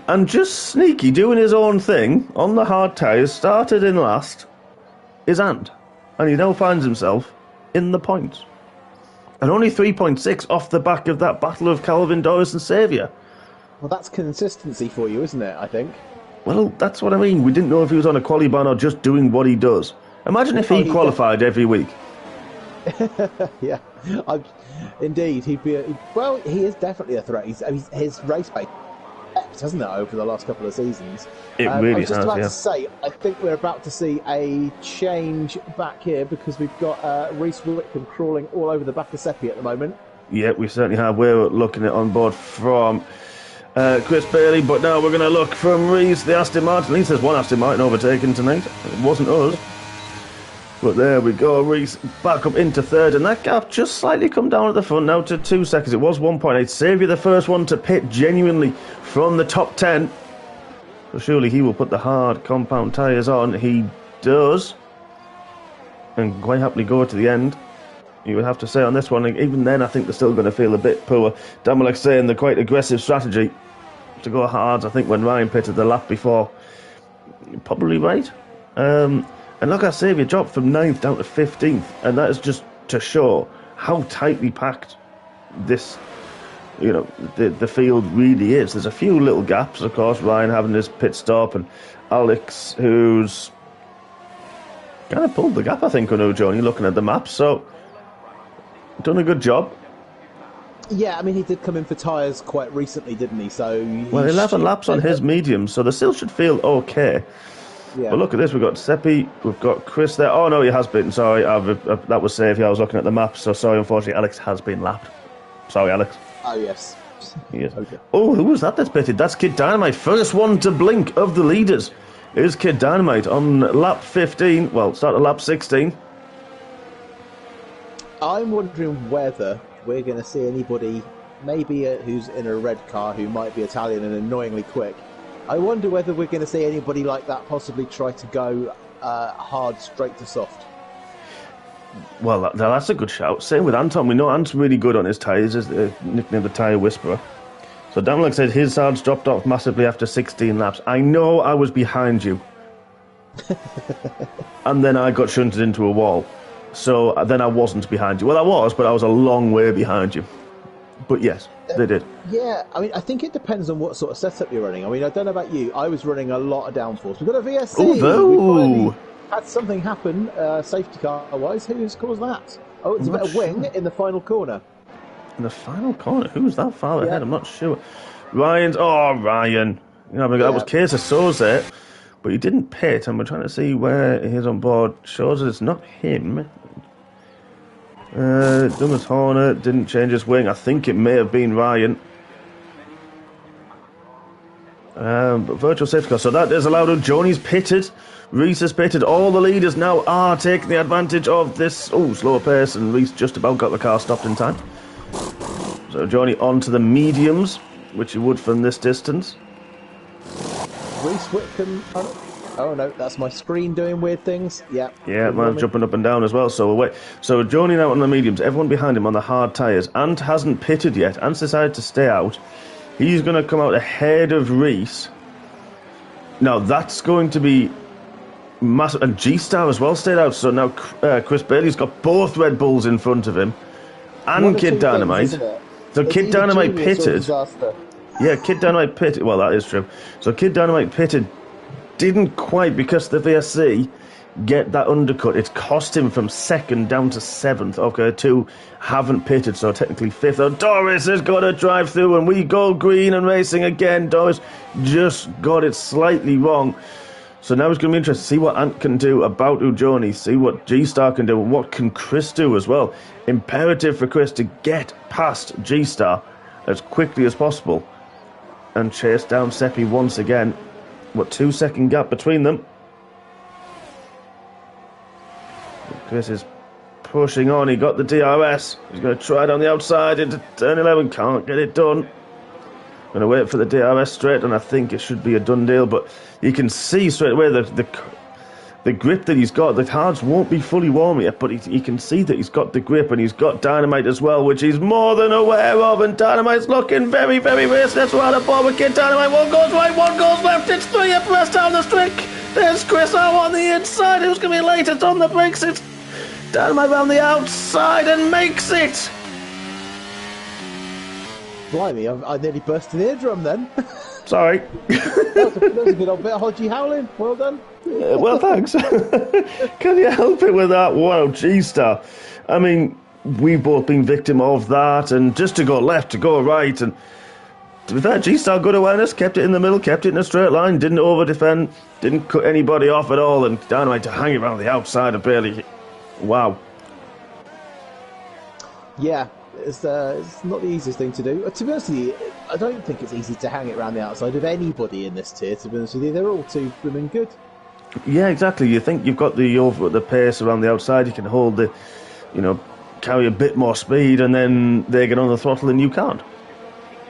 And just sneaky, doing his own thing on the hard tyres, started in last, his hand. And he now finds himself in the points. And only 3.6 off the back of that battle of Calvin, Doris and Saviour. Well, that's consistency for you, isn't it, I think? Well, that's what I mean. We didn't know if he was on a quali ban or just doing what he does. Imagine if he qualified every week. Yeah, indeed. He'd be. He is definitely a threat. His race pace, hasn't it, over the last couple of seasons? It really has, I was just about to say, I think we're about to see a change back here because we've got Reese Whitcomb crawling all over the back of Seppi at the moment. Yeah, we certainly have. We're looking at on board from Chris Bailey, but now we're going to look from Reese, the Aston Martin. At least there's one Aston Martin overtaken tonight. It wasn't us. But there we go, Reese back up into third, and that gap just slightly come down at the front now to 2 seconds. It was 1.8. Saviour, the first one to pit genuinely from the top 10. So surely he will put the hard compound tyres on. He does. And quite happily go to the end. You would have to say on this one, even then I think they're still going to feel a bit poor. Damalek saying the quite aggressive strategy to go hard. I think when Ryan pitted the lap before, probably right. And look at Saviour dropped from 9th down to 15th, and that is just to show how tightly packed this, the field really is. There's a few little gaps, of course. Ryan having his pit stop, and Alex, who's kind of pulled the gap, I think, on O'Johnny, looking at the map. So, done a good job. Yeah, I mean, he did come in for tyres quite recently, didn't he? So 11 laps on his medium, so they still should feel okay. Yeah. But look at this, we've got Seppi, we've got Chris there. Oh no, he has been, sorry, that was safe. I was looking at the map, so sorry, unfortunately, Alex has been lapped. Sorry, Alex. Oh, yes. Yes. Okay. Oh, who was that's pitted? That's Kid Dynamite. First one to blink of the leaders is Kid Dynamite on lap 15, well, start of lap 16. I'm wondering whether we're going to see anybody, maybe who's in a red car, who might be Italian and annoyingly quick. I wonder whether we're going to see anybody like that possibly try to go hard straight to soft. Well, that's a good shout. Same with Anton. We know Anton's really good on his tyres, is nicknamed the Tyre Whisperer. So Damalek said his hards dropped off massively after 16 laps. I know I was behind you. And then I got shunted into a wall. So then I wasn't behind you. Well, I was, but I was a long way behind you. But yes, they did. Yeah, I mean, I think it depends on what sort of setup you're running. I mean, I don't know about you. I was running a lot of downforce. We've got a VSC. Ooh, had something happen, safety car-wise. Who's caused that? Oh, it's a bit of wing in the final corner. In the final corner? Who's that far ahead? I'm not sure. Ryan. That was Case of Soze, but he didn't pit, and we're trying to see where he is on board. Shows it's not him. Dumas Horner didn't change his wing. I think it may have been Ryan. But virtual safety car. So that is allowed. Johnny's pitted. Reese has pitted. All the leaders now are taking the advantage of this slower pace, and Reese just about got the car stopped in time. So Johnny onto the mediums, which he would from this distance. Reese Whitcomb Oh no, that's my screen doing weird things. Yeah. Yeah, man's jumping up and down as well. So away. So Joni now on the mediums. Everyone behind him on the hard tyres. Ant hasn't pitted yet. Ant's decided to stay out. He's going to come out ahead of Reese. Now that's going to be massive. And G-Star as well stayed out. So now Chris Bailey's got both Red Bulls in front of him. And Kid Dynamite. So Kid Dynamite pitted. Yeah, Kid Dynamite pitted. Well, that is true. So Kid Dynamite pitted. Didn't quite, because the VSC get that undercut. It's cost him from 2nd down to 7th. Okay, 2 haven't pitted, so technically 5th. Oh, Doris has got to drive through, and we go green and racing again. Doris just got it slightly wrong. So now it's going to be interesting to see what Ant can do about Ujoni, see what G-Star can do, and what can Chris do as well. Imperative for Chris to get past G-Star as quickly as possible and chase down Seppi once again. What, 2-second gap between them? Chris is pushing on. He got the DRS. He's going to try it on the outside into turn 11. Can't get it done. Going to wait for the DRS straight, and I think it should be a done deal. But you can see straight away the grip that he's got. The hards won't be fully warm yet, but he can see that he's got the grip, and he's got Dynamite as well, which he's more than aware of. And Dynamite's looking very, very racing. That's right at forward. Kid Dynamite. One goes right, one goes left. It's 3 abreast down the streak. There's Chris out on the inside. Who's going to be late? It's on the brakes. It's Dynamite around the outside and makes it. Blimey, I nearly burst an eardrum then. Sorry. that was a good old bit of Hodgie howling. Well done. Well, thanks. Can you help it with that? Wow, G-Star. I mean, we've both been victim of that, and just to go left, to go right, and to be fair, G-Star, good awareness, kept it in the middle, kept it in a straight line, didn't over-defend, didn't cut anybody off at all, and Dynamite to hang around the outside of Bailey. Wow. Yeah. It's not the easiest thing to do. To be honest with you, I don't think it's easy to hang it around the outside of anybody in this tier, to be honest with you. They're all too blooming good. Yeah, exactly. You think you've got the pace around the outside, you can hold carry a bit more speed, and then they get on the throttle and you can't.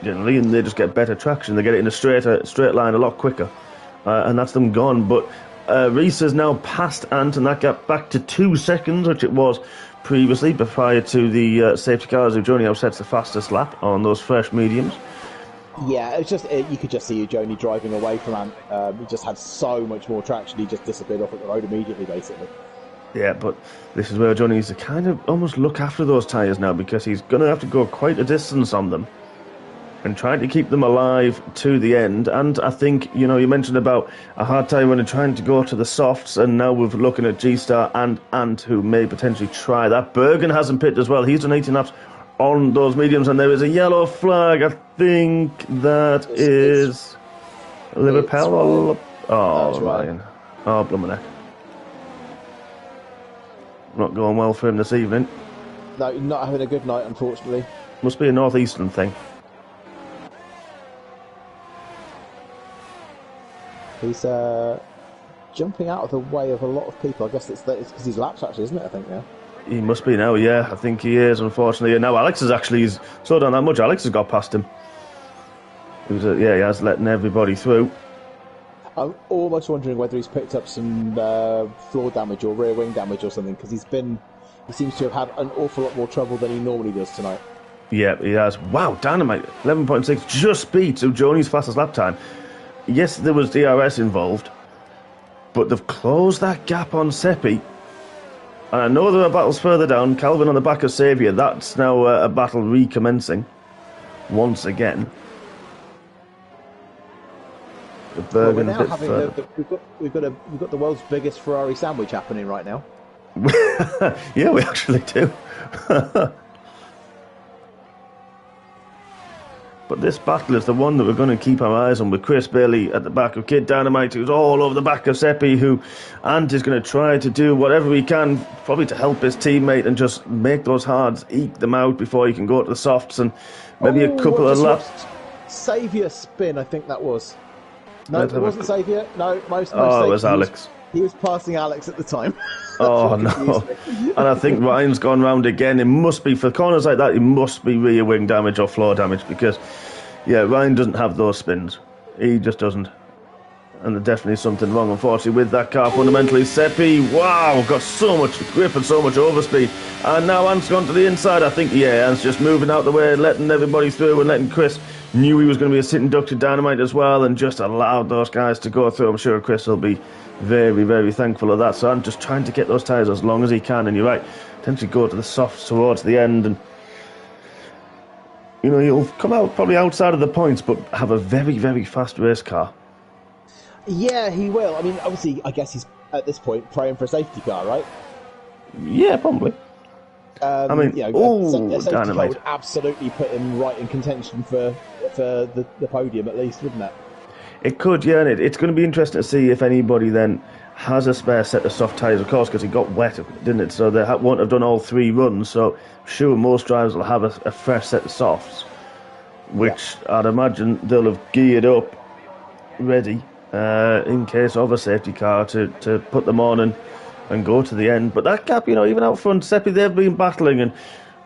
Generally, and they just get better traction. They get it in a straight line a lot quicker. And that's them gone. But Reese has now passed Ant, and that got back to 2 seconds, which it was previously, but prior to the safety cars, Ujoni now sets the fastest lap on those fresh mediums. Yeah, it's just you could just see Ujoni driving away from Ant. He just had so much more traction. He just disappeared off at the road immediately, basically. Yeah, but this is where Ujoni needs to kind of almost look after those tyres now, because he's going to have to go quite a distance on them and trying to keep them alive to the end. And I think, you mentioned about a hard tyre when they're trying to go to the softs, and now we're looking at G-Star and Ant, who may potentially try that. Bergen hasn't pitted as well. He's done 18 laps on those mediums, and there is a yellow flag. I think that is Liverpool. Oh, Ryan. Oh, Bluminick. Not going well for him this evening. No, not having a good night, unfortunately. Must be a northeastern thing. He's jumping out of the way of a lot of people. I guess it's because he's laps, actually, isn't it? I think now. He must be now, yeah. I think he is, unfortunately. And now Alex he's slowed down that much. Alex has got past him. He has letting everybody through. I'm almost wondering whether he's picked up some floor damage or rear wing damage or something, because he seems to have had an awful lot more trouble than he normally does tonight. Yeah, he has. Wow, Dynamite, 11.6, just beats Ujoni's fastest lap time. Yes, there was DRS involved, but they've closed that gap on Seppi. And I know there are battles further down. Calvin on the back of Xavier. That's now a battle recommencing once again. The Bergen we're now having we've got the world's biggest Ferrari sandwich happening right now. Yeah, we actually do. But this battle is the one that we're going to keep our eyes on, with Chris Bailey at the back of Kid Dynamite, who's all over the back of Seppi, who Ant is going to try to do whatever he can, probably to help his teammate and just make those hards, eke them out before he can go to the softs, and maybe a couple of laps. Xavier spin, I think that was. No, it wasn't Xavier. No, most. Oh, it was Alex. He was passing Alex at the time. Oh, no. And I think Ryan's gone round again. It must be, for corners like that, it must be rear wing damage or floor damage, because, yeah, Ryan doesn't have those spins. He just doesn't. And there's definitely something wrong, unfortunately, with that car fundamentally. Seppi, wow, got so much grip and so much overspeed. And now Ant's gone to the inside. I think, yeah, Ant's just moving out the way, letting everybody through and letting Chris, knew he was going to be a sitting duck to Dynamite as well, and just allowed those guys to go through. I'm sure Chris will be very, very thankful of that. So I'm just trying to get those tyres as long as he can. And you're right, potentially go to the softs towards the end. And, you know, you'll come out probably outside of the points, but have a very, very fast race car. Yeah, he will. I mean, obviously, I guess he's at this point praying for a safety car, right? Yeah, probably. I mean, you know, a safety car Dynamite would absolutely put him right in contention for the podium, at least, wouldn't it? It could, yeah, and it's going to be interesting to see if anybody then has a spare set of soft tyres, of course, because it got wet, didn't it? So they won't have done all 3 runs, so sure, most drivers will have a fresh set of softs, which I'd imagine they'll have geared up, ready, in case of a safety car to put them on and go to the end. But that gap, you know, even out front, Seppi, they've been battling, and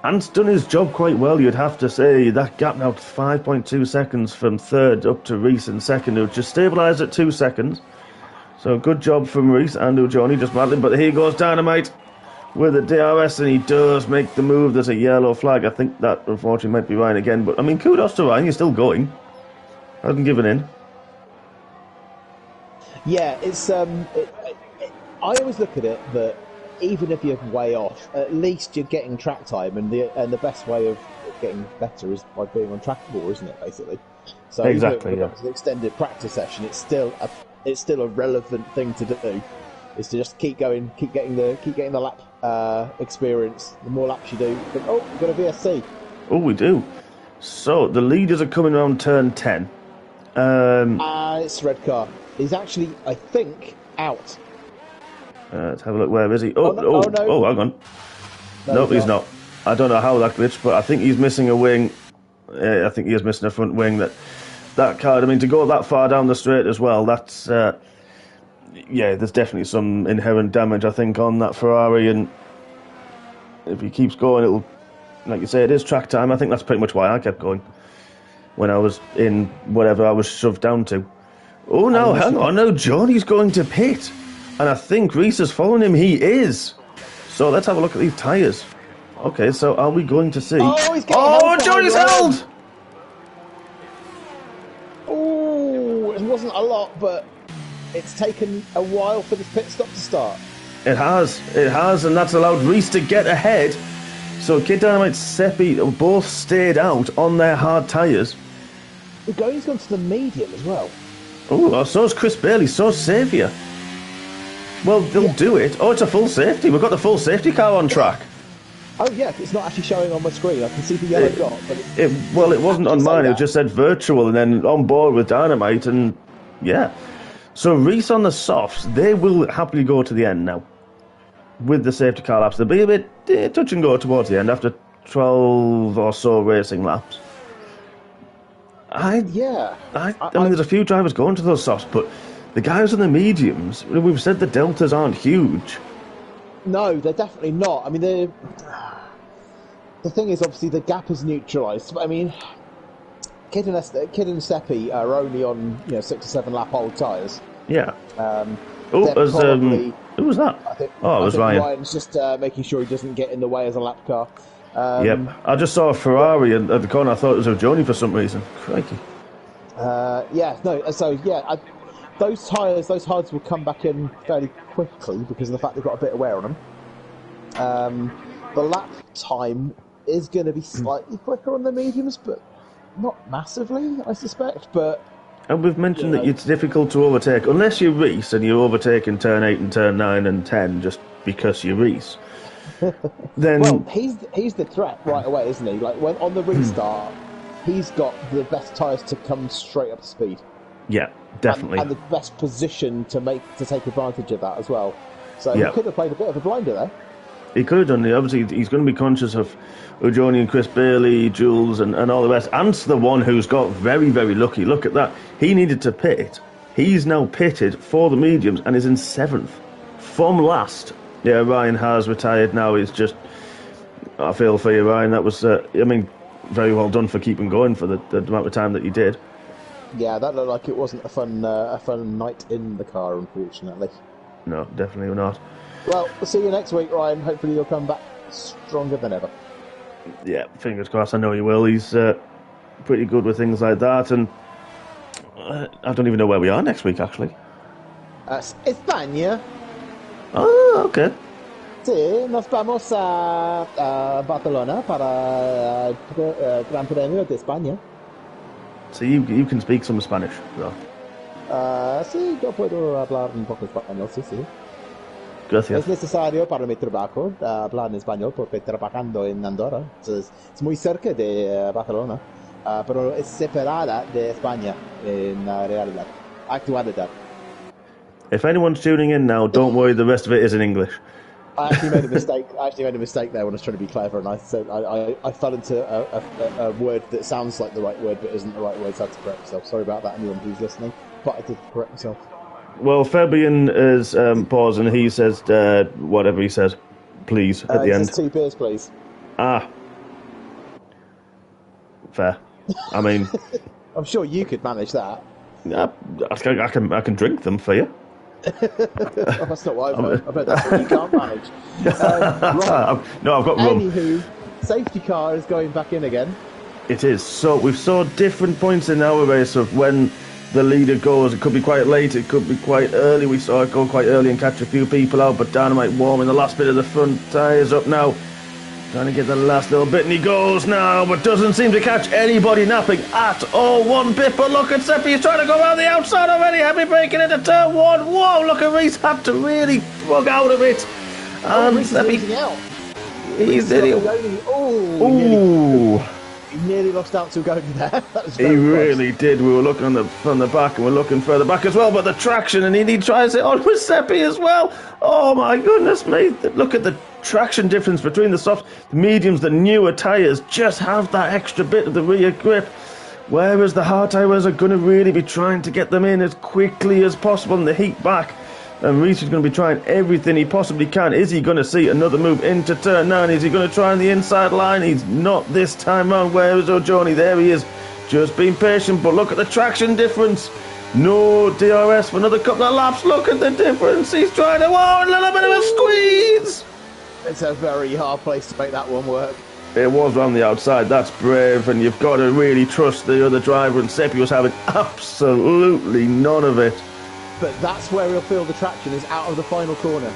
Ant's done his job quite well, you'd have to say. That gap now, 5.2 seconds from third up to Reese in second, who just stabilised at 2 seconds. So good job from Reese and Ujoni just battling. But here goes Dynamite with a DRS, and he does make the move. There's a yellow flag. I think that, unfortunately, might be Ryan again. But, I mean, kudos to Ryan. He's still going. Hasn't given in. Yeah, it's I always look at it that even if you're way off, at least you're getting track time, and the best way of getting better is by being on track more, isn't it? Basically, so exactly. Even if it's an extended practice session, it's still a relevant thing to do. Is to just keep going, keep getting the lap experience. The more laps you do, think, oh, we've got a VSC. Oh, we do. So the leaders are coming around turn 10. It's red car. He's actually, I think, out. Let's have a look. Where is he? Oh, no. Hang on. No, he's not. I don't know how that glitched, but I think he's missing a wing. I think he is missing a front wing. That car, I mean, to go that far down the straight as well, that's... there's definitely some inherent damage, I think, on that Ferrari, and if he keeps going, it'll... Like you say, it is track time. I think that's pretty much why I kept going when I was in whatever I was shoved down to. Oh, no, hang on. No, Johnny's going to pit. And I think Reese is following him. He is. So let's have a look at these tyres. Okay, so are we going to see... Oh, Johnny's held! Oh, it wasn't a lot, but it's taken a while for this pit stop to start. It has, and that's allowed Reese to get ahead. So Kid Dynamite, Seppi both stayed out on their hard tyres. He's gone to the medium as well. Oh, so's Chris Bailey, so's Xavier. Well, they'll do it. Oh, it's a full safety. We've got the full safety car on track. Oh, yeah, it's not actually showing on my screen. I can see the yellow dot. But it wasn't on mine. It just said virtual and then on board with Dynamite. And, yeah. So Reese on the softs, they will happily go to the end now. With the safety car laps. They'll be a bit touch and go towards the end after 12 or so racing laps. I mean, there's a few drivers going to those softs, but the guys on the mediums, we've said the deltas aren't huge. No, they're definitely not. I mean, the thing is, obviously, the gap is neutralised. I mean, Kid and Seppi are only on 6 or 7 lap old tyres. Yeah. Who was that? It was Ryan. Ryan's just making sure he doesn't get in the way as a lap car. Yep. I just saw a Ferrari at the corner. I thought it was a Joni for some reason. Crikey. Those tyres, those hards will come back in fairly quickly because of the fact they've got a bit of wear on them. The lap time is going to be slightly quicker on the mediums, but not massively, I suspect. And we've mentioned that it's difficult to overtake, unless you're Reese and you overtake in turn 8 and turn 9 and 10 just because you're Reese. Then, well, he's the threat right away, isn't he? Like when on the restart, he's got the best tyres to come straight up to speed. Yeah, definitely, and the best position to take advantage of that as well. So he could have played a bit of a blinder there. He could have done. Obviously, he's going to be conscious of Ujoni and Chris Bailey, Jules, and all the rest. Ant's the one who's got very, very lucky. Look at that. He needed to pit. He's now pitted for the mediums and is in 7th from last. Yeah, Ryan has retired now. He's just... I feel for you, Ryan. That was, very well done for keeping going for the amount of time that you did. Yeah, that looked like it wasn't a fun night in the car, unfortunately. No, definitely not. Well, we'll see you next week, Ryan. Hopefully you'll come back stronger than ever. Yeah, fingers crossed. I know he will. He's pretty good with things like that, and I don't even know where we are next week, actually. España. Oh, okay. Sí, nos vamos a Barcelona para Gran Premio de España. So you can speak some Spanish, though. Sí, yo puedo hablar un poco español, sí. Gracias. Es necesario para mi trabajo hablar en español porque trabajando en Andorra. Es muy cerca de Barcelona, pero es separada de España en realidad, actualidad. If anyone's tuning in now, don't worry, the rest of it is in English. I actually made a mistake. There when I was trying to be clever, and I said I fell into a word that sounds like the right word but isn't the right word. So I had to correct myself. Sorry about that, anyone who's listening. But I did correct myself. Well, Fabian is paused, and he says whatever he said, please, at the end. Says 2 beers, please. Ah. Fair. I mean... I'm sure you could manage that. I can drink them for you. Oh, that's not what I've heard. I've heard that's what you can't manage. Right. No, I've got rum. Anywho, safety car is going back in again. It is. So we've saw different points in our race of when the leader goes. It could be quite late, it could be quite early. We saw it go quite early and catch a few people out, but Dynamite warming the last bit of the front tyres up now. Trying to get the last little bit, and he goes now, but doesn't seem to catch anybody napping at all one bit. But look at Seppi, he's trying to go around the outside already. Heavy breaking into turn 1. Whoa, look at Reese, had to really bug out of it. And Reese Seppi, is losing out. he's He nearly lost out to Goni there. That was he very really close. did. We were looking from the back, and we're looking further back as well. But the traction, and he tries it on with Seppi as well. Oh my goodness me! Look at the traction difference between the soft, the mediums, the newer tyres. Just have that extra bit of the rear grip. Whereas the hard tyres are going to really be trying to get them in as quickly as possible in the heat back. And Reese is going to be trying everything he possibly can. Is he going to see another move into turn 9? Is he going to try on the inside line? He's not this time round. Where is O'Joni? There he is. Just being patient, but look at the traction difference. No DRS for another couple of laps. Look at the difference. He's trying to... Whoa, a little bit of a squeeze. It's a very hard place to make that one work. It was around the outside. That's brave, and you've got to really trust the other driver, and Seppi was having absolutely none of it. But that's where he'll feel the traction, is out of the final corner.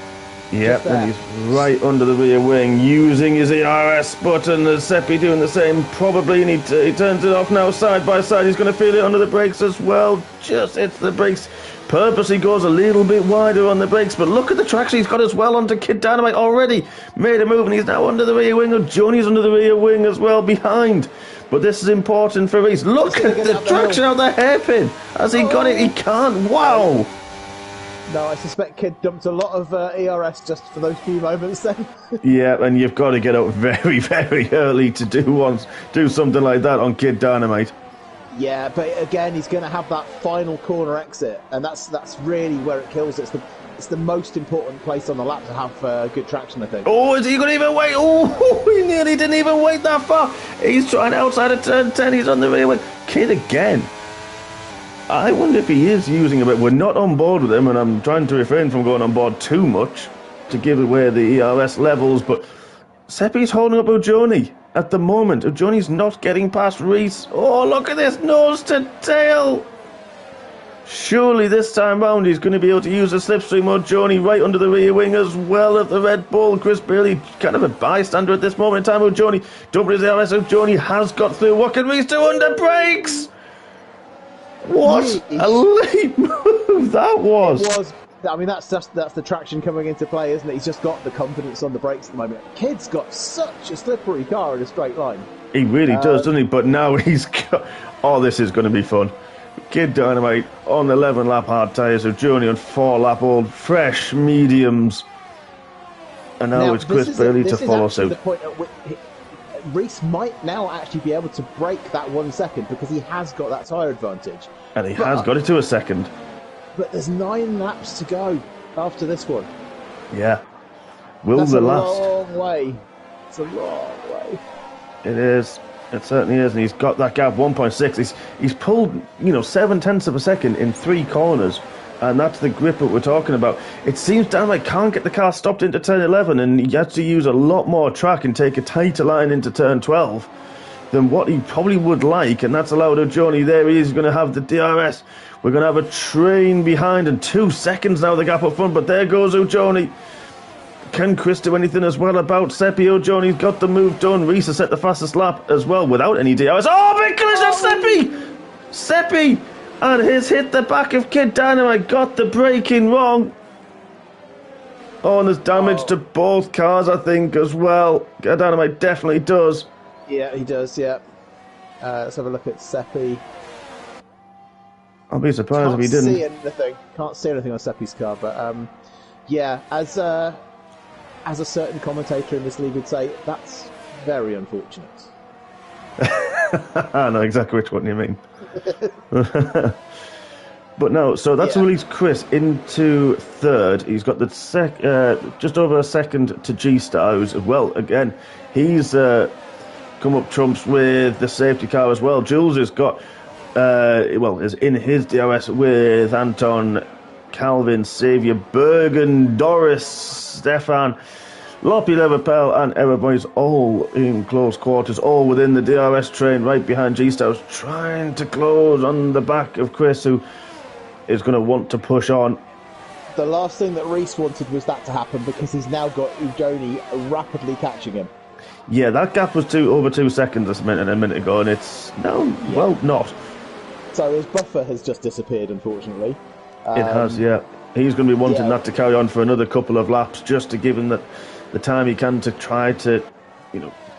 Yep, and he's right under the rear wing, using his ERS button. As Seppi doing the same, probably, and he turns it off now side by side. He's going to feel it under the brakes as well. Just hits the brakes. Purposely goes a little bit wider on the brakes, but look at the traction he's got as well onto Kid Dynamite already. Made a move, and he's now under the rear wing. Johnny's under the rear wing as well, behind. But this is important for Reese. Look at the traction out the hairpin. Has he got it? He can't. Wow. No, I suspect Kid dumped a lot of ERS just for those few moments then. Yeah, and you've got to get up very, very early to do something like that on Kid Dynamite. Yeah, but again, he's going to have that final corner exit, and that's really where it kills. It's the most important place on the lap to have good traction, I think. Oh, is he going to even wait? Oh, he nearly didn't even wait that far. He's trying outside of turn 10. He's on the rear wing. Kid again. I wonder if he is using a bit. We're not on board with him, and I'm trying to refrain from going on board too much to give away the ERS levels, but Seppi's holding up O'Joni at the moment. O'Joni's not getting past Reese. Oh, look at this, nose to tail. Surely this time round he's going to be able to use the slipstream. O'Joni right under the rear wing as well of the Red Bull. Chris Bailey kind of a bystander at this moment in time. O'Joni double his ERS. O'Joni has got through. What can Reese do under brakes? What a leap move that was. It was. I mean, that's the traction coming into play, isn't it? He's just got the confidence on the brakes at the moment. Kid's got such a slippery car in a straight line. He really does, doesn't he? But now he's got... Oh, this is going to be fun. Kid Dynamite on 11-lap hard tyres, O'Joni on 4-lap old fresh mediums. And now it's Chris Bailey to follow suit. The point at which Reese might now actually be able to break that 1 second because he has got that tyre advantage. And he has got it to a second. But there's 9 laps to go after this one. Yeah. Will the last? That's a long way. It's a long way. It is. It certainly is, and he's got that gap 1.6. He's pulled 7/10 of a second in 3 corners, and that's the grip that we're talking about. It seems Dynamite can't get the car stopped into turn 11, and he has to use a lot more track and take a tighter line into turn 12 than what he probably would like, and that's allowed O'Johnny. There he is, he's going to have the DRS. We're going to have a train behind, and 2 seconds now the gap up front, but there goes O'Johnny. Can Chris do anything as well about Seppi? O'Johnny's got the move done. Reese has set the fastest lap as well without any DRS. Oh, big collision, Seppi! Seppi! And he's hit the back of Kid Dynamite, got the braking wrong. Oh, and there's damage to both cars, I think, as well. Kid Dynamite definitely does. Yeah, he does, yeah. Let's have a look at Seppi. I'll be surprised if he didn't. Can't see anything on Seppi's car, but yeah, as a certain commentator in this league would say, that's very unfortunate. I know exactly which one you mean. But no, so that's released Chris into third. He's got the just over a second to G-Star, who's, well, again, he's come up trumps with the safety car as well. Jules has got, is in his DRS with Anton, Calvin, Xavier, Bergen, Doris, Stefan, Loppy, Leverpel and Everboy's all in close quarters, all within the DRS train right behind G-Stars, trying to close on the back of Chris, who is going to want to push on. The last thing that Reese wanted was that to happen, because he's now got Ujoni rapidly catching him. Yeah, that gap was over 2 seconds a minute ago, and it's not. So his buffer has just disappeared, unfortunately. It has, yeah. He's going to be wanting that to carry on for another couple of laps, just to give him the time he can to try to,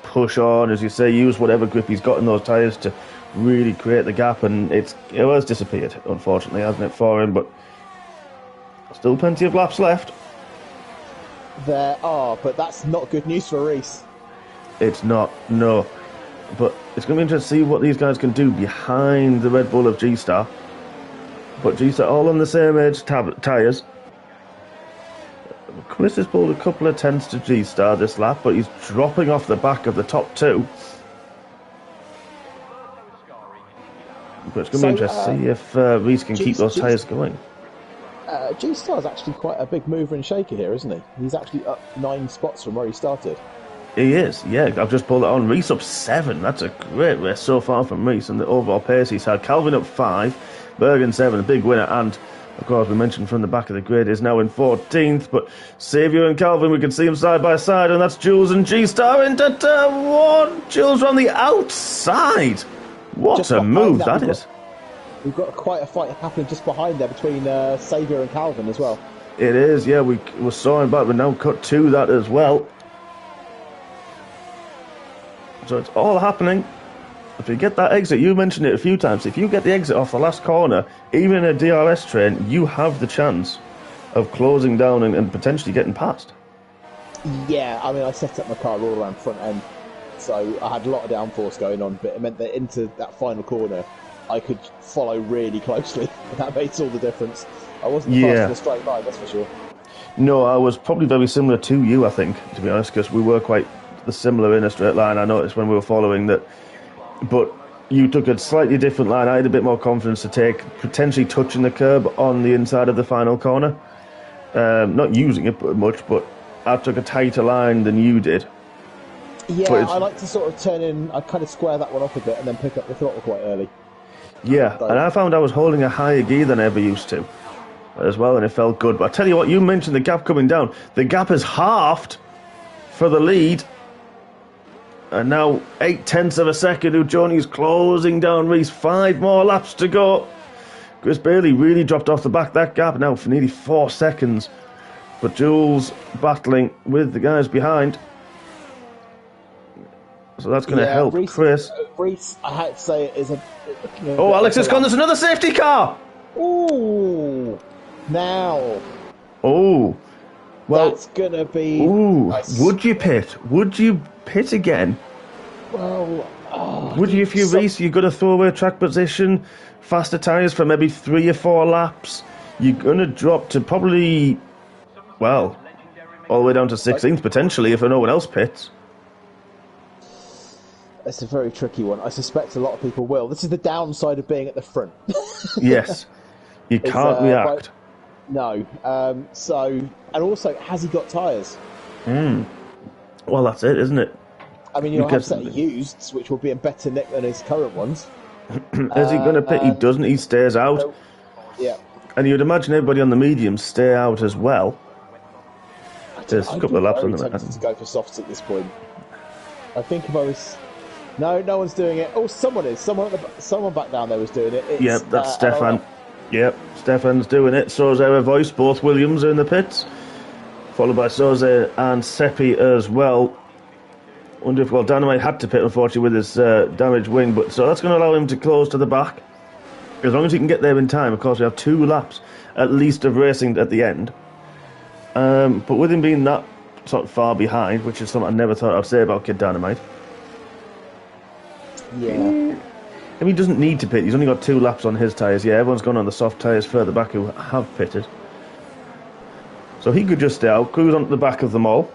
push on, as you say, use whatever grip he's got in those tyres to really create the gap. And it has disappeared, unfortunately, hasn't it, for him? But still plenty of laps left. There are, but that's not good news for Reese. It's not, no. But it's going to be interesting to see what these guys can do behind the Red Bull of G-Star. But G-Star all on the same age tyres. Chris has pulled a couple of tenths to G-Star this lap, but he's dropping off the back of the top 2. But it's going to be interesting to see if Reese can keep those tyres going. G-Star's actually quite a big mover and shaker here, isn't he? He's actually up 9 spots from where he started. He is, yeah. I've just pulled it on. Reese up 7. That's a great race so far from Reese, and the overall pace he's had. Calvin up 5, Bergen 7, a big winner, and of course we mentioned from the back of the grid is now in 14th. But Xavier and Calvin, we can see them side by side, and that's Jules and G-Star into turn 1. Jules on the outside. What just a move that is. We've got quite a fight happening just behind there between Xavier and Calvin as well. It is, yeah. We saw him back, but now cut to that as well. So it's all happening. If you get that exit, you mentioned it a few times, if you get the exit off the last corner, even in a DRS train, you have the chance of closing down and potentially getting past. Yeah, I mean, I set up my car all around front end, so I had a lot of downforce going on, but it meant that into that final corner, I could follow really closely, and that made all the difference. I wasn't fast in a straight line, that's for sure. No, I was probably very similar to you, I think, to be honest, because we were quite similar in a straight line. I noticed when we were following that, but you took a slightly different line. I had a bit more confidence to take, potentially touching the curb on the inside of the final corner. Not using it much, but I took a tighter line than you did. Yeah, I like to sort of turn in, I kind of square that one up a bit and then pick up the throttle quite early. Yeah, and I found I was holding a higher gear than I ever used to as well, and it felt good. But I tell you what, you mentioned the gap coming down. The gap is halved for the lead. And now 0.8 of a second, Ujoni's closing down Reese. 5 more laps to go. Chris Bailey really dropped off the back that gap now for nearly 4 seconds. But Jules battling with the guys behind. So that's going to help Chris. Reese, I had to say, is a... Oh, Alex has gone. There's another safety car. Ooh. Now. Oh. Well, that's going to be... Ooh. Would you pit? Would you pit again? Well... would you, if you race, you're going to throw away track position, faster tyres for maybe 3 or 4 laps. You're going to drop to probably, well, all the way down to 16th potentially if no one else pits. It's a very tricky one. I suspect a lot of people will. This is the downside of being at the front. Yes. You can't react. No. And also, has he got tyres? Well, that's it, isn't it? I mean, you'll have a set of useds, which will be in better nick than his current ones. Is he going to pit? He doesn't. He stays out. So, yeah. And you'd imagine everybody on the mediums stay out as well. There's a couple of laps on the to go for softs at this point. I think if I was... No one's doing it. Oh, someone is. Someone back down there was doing it. Yep, that's Stefan. Yep, Stefan's doing it. So's our voice. Both Williams are in the pits. Followed by Soze and Seppi as well. Wonder if, Dynamite had to pit, unfortunately, with his damaged wing. But so that's going to allow him to close to the back. As long as he can get there in time. Of course, we have 2 laps at least of racing at the end. But with him being that sort of far behind, which is something I never thought I'd say about Kid Dynamite. Yeah. I mean, he doesn't need to pit. He's only got 2 laps on his tyres. Yeah, everyone's gone on the soft tyres further back who have pitted. So he could just stay out, cruise onto the back of them all.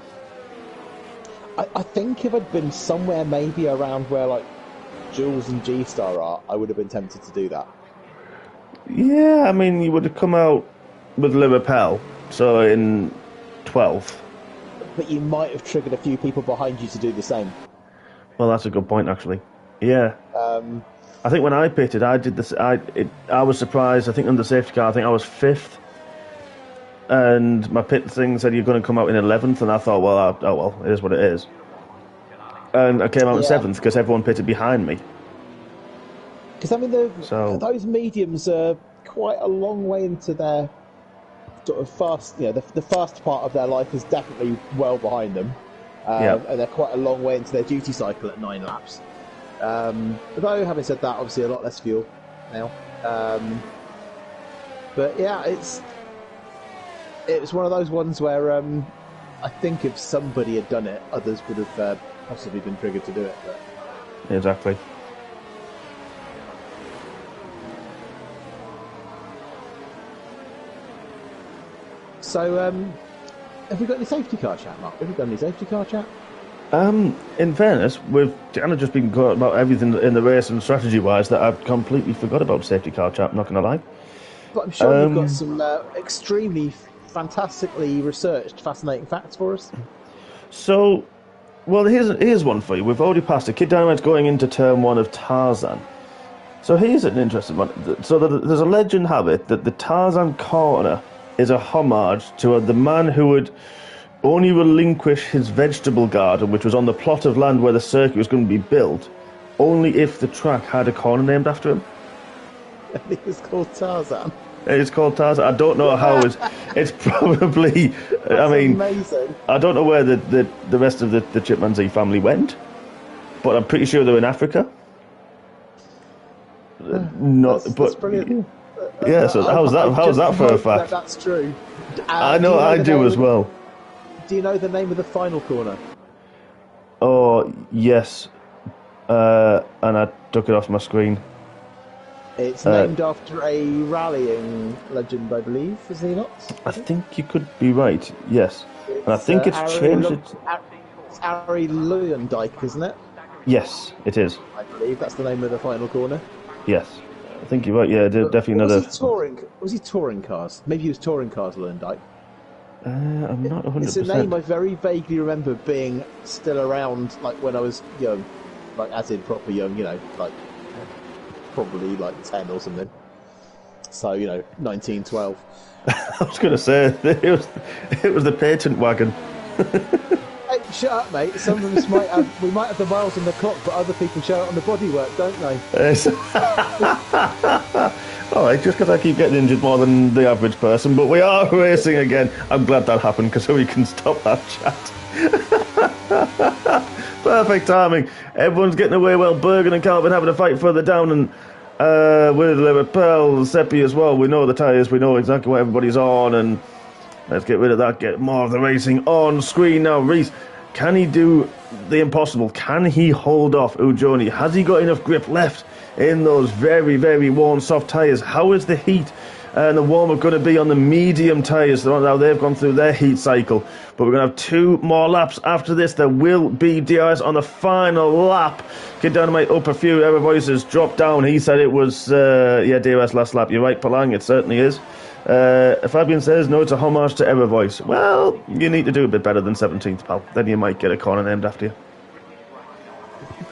I think if I'd been somewhere maybe around where, like, Jules and G-Star are, I would have been tempted to do that. Yeah, I mean, you would have come out with Liverpool, so in 12th. But you might have triggered a few people behind you to do the same. Well, that's a good point, actually. Yeah. I think when I pitted, I did this. I was surprised. I think on the safety car, I think I was 5th, and my pit thing said you're going to come out in 11th, and I thought, well, it is what it is. And I came out in 7th because everyone pitted behind me. Because I mean, those mediums are quite a long way into their sort of fast. You know, the fast part of their life is definitely well behind them, and they're quite a long way into their duty cycle at 9 laps. Although, having said that, obviously a lot less fuel now. But yeah, it's one of those ones where I think if somebody had done it, others would have possibly been triggered to do it. But... Exactly. So, have we got any safety car chat, Mark? Have we done any safety car chat? In fairness, we've kind of just been caught about everything in the race and strategy-wise that I've completely forgot about safety car chat, I'm not going to lie. But I'm sure you've got some extremely fantastically researched, fascinating facts for us. So, well, here's one for you. We've already passed it. Kid Dynamite's going into turn 1 of Tarzan. So here's an interesting one. So there's a legend have it that the Tarzan corner is a homage to the man who would only relinquish his vegetable garden, which was on the plot of land where the circuit was going to be built, only if the track had a corner named after him. It was called Tarzan. It's called Tarzan. I don't know how it's probably... That's amazing. I don't know where the rest of the chimpanzee family went, but I'm pretty sure they're in Africa. That's brilliant. Yeah, so how's that for a fact? That's true. I know I do as well. Do you know the name of the final corner? Oh, yes. And I took it off my screen. It's named after a rallying legend, I believe, is he not? I think you could be right, yes. And I think it's changed it... It's Ari Luyendijk, isn't it? Yes, it is. I believe that's the name of the final corner. Yes. I think you're right, yeah, definitely another... Was he touring cars? Maybe he was touring cars, Luyendijk. I'm not 100%. It's a name I very vaguely remember being still around, like, when I was young. Like, as in proper young, you know, like, probably, like, 10 or something. So, you know, 19, 12. I was going to say, it was the patent wagon. Hey, shut up, mate. Some of us we might have the miles on the clock, but other people show it on the bodywork, don't they? Alright, just because I keep getting injured more than the average person, but we are racing again. I'm glad that happened, because so we can stop that chat. Perfect timing. Everyone's getting away well. Bergen and Calvin having a fight further down, and with Liverpool, Seppi as well. We know the tyres, we know exactly what everybody's on, and let's get rid of that, get more of the racing on screen now. Reese, can he do the impossible? Can he hold off Ujoni? Has he got enough grip left in those very, very worn soft tyres? How is the heat And the warm-up going to be on the medium tyres. Now they've gone through their heat cycle. But we're going to have 2 more laps after this. There will be DRS on the final lap. Kid Dynamite up a few. Error Voices dropped down. He said it was, DRS last lap. You're right, Palang, it certainly is. Fabian says, no, it's a homage to Error Voice. Well, you need to do a bit better than 17th, pal. Then you might get a corner named after you.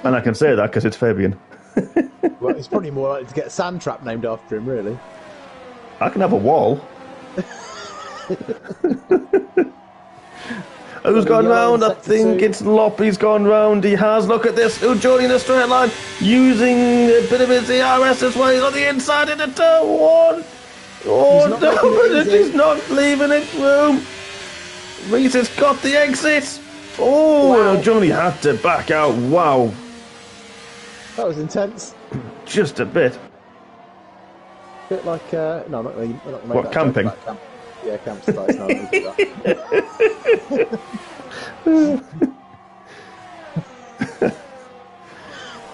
And I can say that because it's Fabian. Well, it's probably more likely to get a sand trap named after him, really. I can have a wall. Who's gone round? I think it's Loppy's gone round. He has. Look at this. Johnny in a straight line, using a bit of his ERS as well. He's on the inside into turn 1. Oh, no, he's not leaving it room. Reese has got the exit. Oh, wow. Johnny had to back out. Wow. That was intense. Just a bit. Bit like, no, I'm not going to make what, that camping? Camp. Yeah, campsites. No, I'm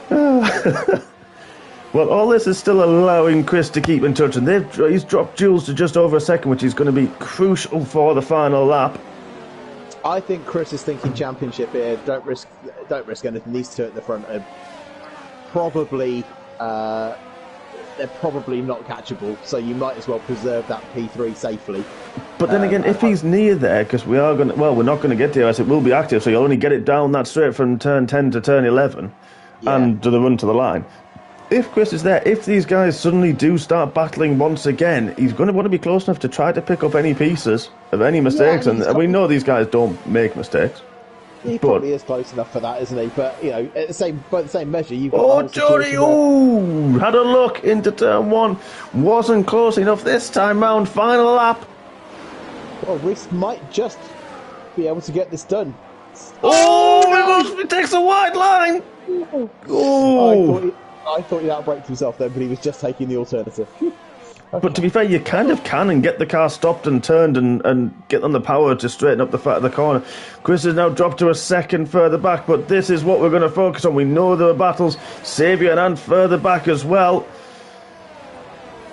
not that. Well, all this is still allowing Chris to keep in touch, and he's dropped Jules to just over a second, which is going to be crucial for the final lap. I think Chris is thinking championship here. Don't risk anything. These two at the front are probably they're probably not catchable, so you might as well preserve that P3 safely. But then again, if he's near there, because we're not going to get DRS, it will be active, so you'll only get it down that straight from turn 10 to turn 11 and do the run to the line. If Chris is there, if these guys suddenly do start battling once again, he's going to want to be close enough to try to pick up any pieces of any mistakes, and we know these guys don't make mistakes. He probably is close enough for that, isn't he? But, you know, by the same measure, you've got... Oh, Johnny, had a look into turn 1. Wasn't close enough this time round. Final lap. Well, Reese might just be able to get this done. Oh, it takes a wide line. Oh. I thought he outbraked himself then, but he was just taking the alternative. Okay. But to be fair, you kind of can and get the car stopped and turned and get on the power to straighten up the front of the corner. Chris has now dropped to a second further back, but this is what we're going to focus on. We know there are battles, Saviour and further back as well.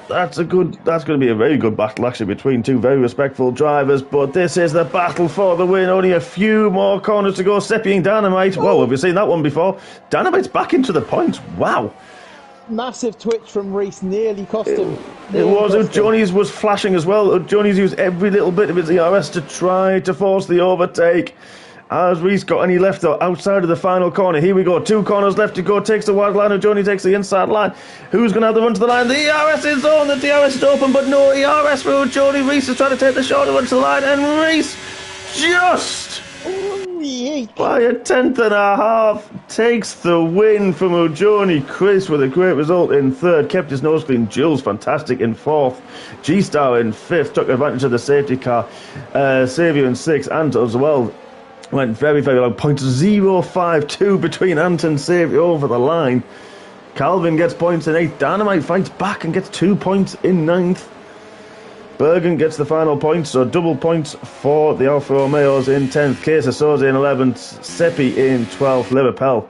That's going to be a very good battle, actually, between two very respectful drivers. But this is the battle for the win. Only a few more corners to go. Seppi and Dynamite. Whoa, have we seen that one before? Dynamite's back into the points. Wow. Massive twitch from Reese nearly cost him. It was. Johnny's was flashing as well. Johnny's used every little bit of his ERS to try to force the overtake. Has Reese got any left though? Outside of the final corner. Here we go. 2 corners left to go. Takes the wide line and Johnny takes the inside line. Who's going to have the run to the line? The ERS is on. The DRS is open, but no ERS for Johnny. Reese is trying to take the shorter run to the line, and Reese just by a tenth and a half takes the win from O'Johnny. Chris with a great result in third, kept his nose clean. Jules fantastic in fourth, G-Star in fifth, took advantage of the safety car. Saviour in sixth, and as well went very, very long. 0.052 between Ant and Saviour over the line. Calvin gets points in eighth. Dynamite fights back and gets 2 points in ninth. Bergen gets the final point, so double points for the Alfa Romeos in 10th. Kesa Soze in 11th. Seppi in 12th. Liverpool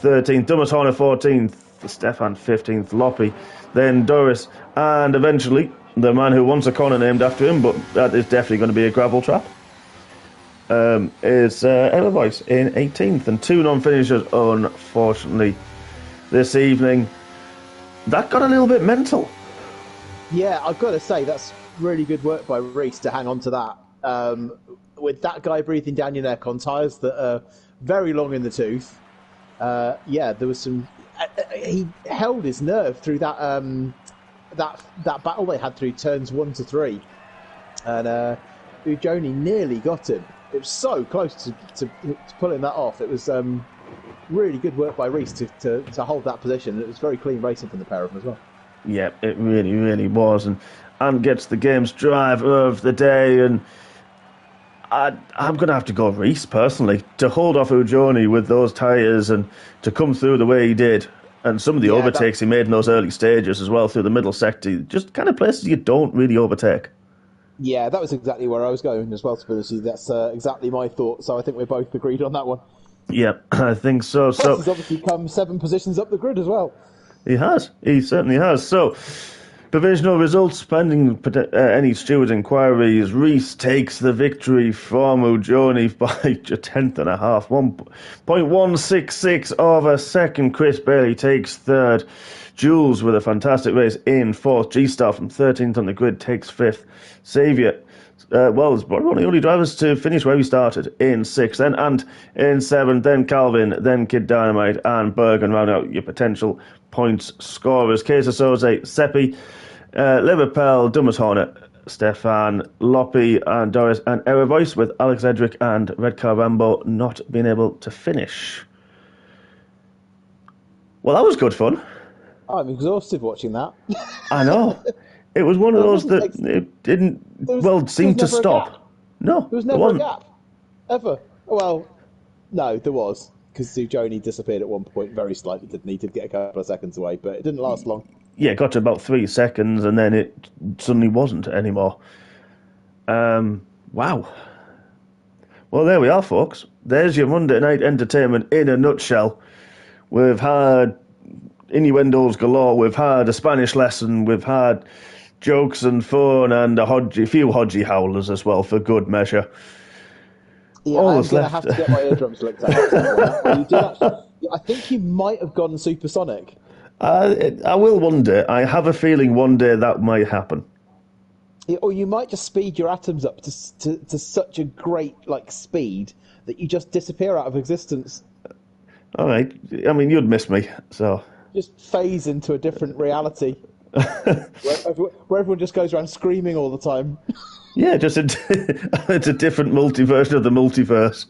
13th. Dumas Horner 14th. Stefan 15th. Loppy. Then Doris. And eventually, the man who wants a corner named after him, but that is definitely going to be a gravel trap, is Ella Voice in 18th. And 2 non-finishers, unfortunately, this evening. That got a little bit mental. Yeah, I've got to say, that's really good work by Reese to hang on to that. With that guy breathing down your neck on tyres that are very long in the tooth, there was some... he held his nerve through that that battle they had through turns 1 to 3. And Ujoni nearly got him. It was so close to pulling that off. It was really good work by Reese to hold that position. It was very clean racing from the pair of them as well. Yeah, it really, really was. And gets the game's driver of the day. And I'm going to have to go Reese, personally, to hold off Ujoni with those tyres and to come through the way he did. And some of the overtakes he made in those early stages as well, through the middle sector, just kind of places you don't really overtake. Yeah, that was exactly where I was going as well, to be honest with you. That's exactly my thought, so I think we're both agreed on that one. Yeah, I think so. Plus, he's obviously come 7 positions up the grid as well. He has. He certainly has. So, Provisional results pending any steward inquiries. Reese takes the victory from Ujoni by a tenth and a half, 1.166 of a second. Chris Bailey takes third. Jules with a fantastic race in fourth. G-Star from 13th on the grid takes fifth. Saviour, it's one of the only drivers to finish where he started, in sixth, then Ant in seventh, then Calvin, then Kid Dynamite and Bergen round out your potential points scorers. Kesa Soze, Seppi, Liverpool, Dumas Hornet, Stefan, Loppy and Doris and Error Voice, with Alex Edric and Redcar Rambo not being able to finish. Well, that was good fun. I'm exhausted watching that. I know. It was one of those that it didn't seem to stop. No, there was never a gap. Ever. Well, no, there was. Because Ujoni disappeared at one point very slightly, didn't he, to get a couple of seconds away, but it didn't last long. Yeah, it got to about 3 seconds and then it suddenly wasn't anymore. Wow. Well, there we are, folks. There's your Monday night entertainment in a nutshell. We've had innuendos galore, we've had a Spanish lesson, we've had jokes and fun, and a few Hodgie howlers as well, for good measure. Yeah, I'm going to have to get my eardrums looked at. I think you might have gone supersonic. I will one day. I have a feeling one day that might happen. Yeah, or you might just speed your atoms up to such a great speed that you just disappear out of existence. All right. I mean, you'd miss me, so... Just phase into a different reality. where everyone just goes around screaming all the time. Yeah, just it's a different version of the multiverse.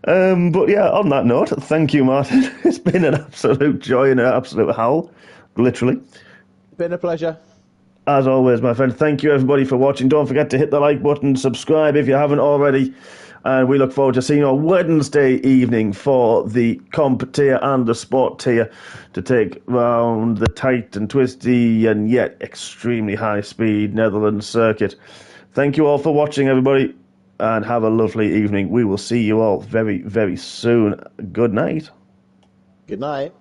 But yeah, on that note, thank you, Martin. It's been an absolute joy and an absolute howl, literally. Been a pleasure. As always, my friend, thank you everybody for watching. Don't forget to hit the like button, subscribe if you haven't already. And we look forward to seeing you on Wednesday evening for the comp tier and the sport tier to take round the tight and twisty and yet extremely high speed Netherlands circuit. Thank you all for watching, everybody, and have a lovely evening. We will see you all very, very soon. Good night. Good night.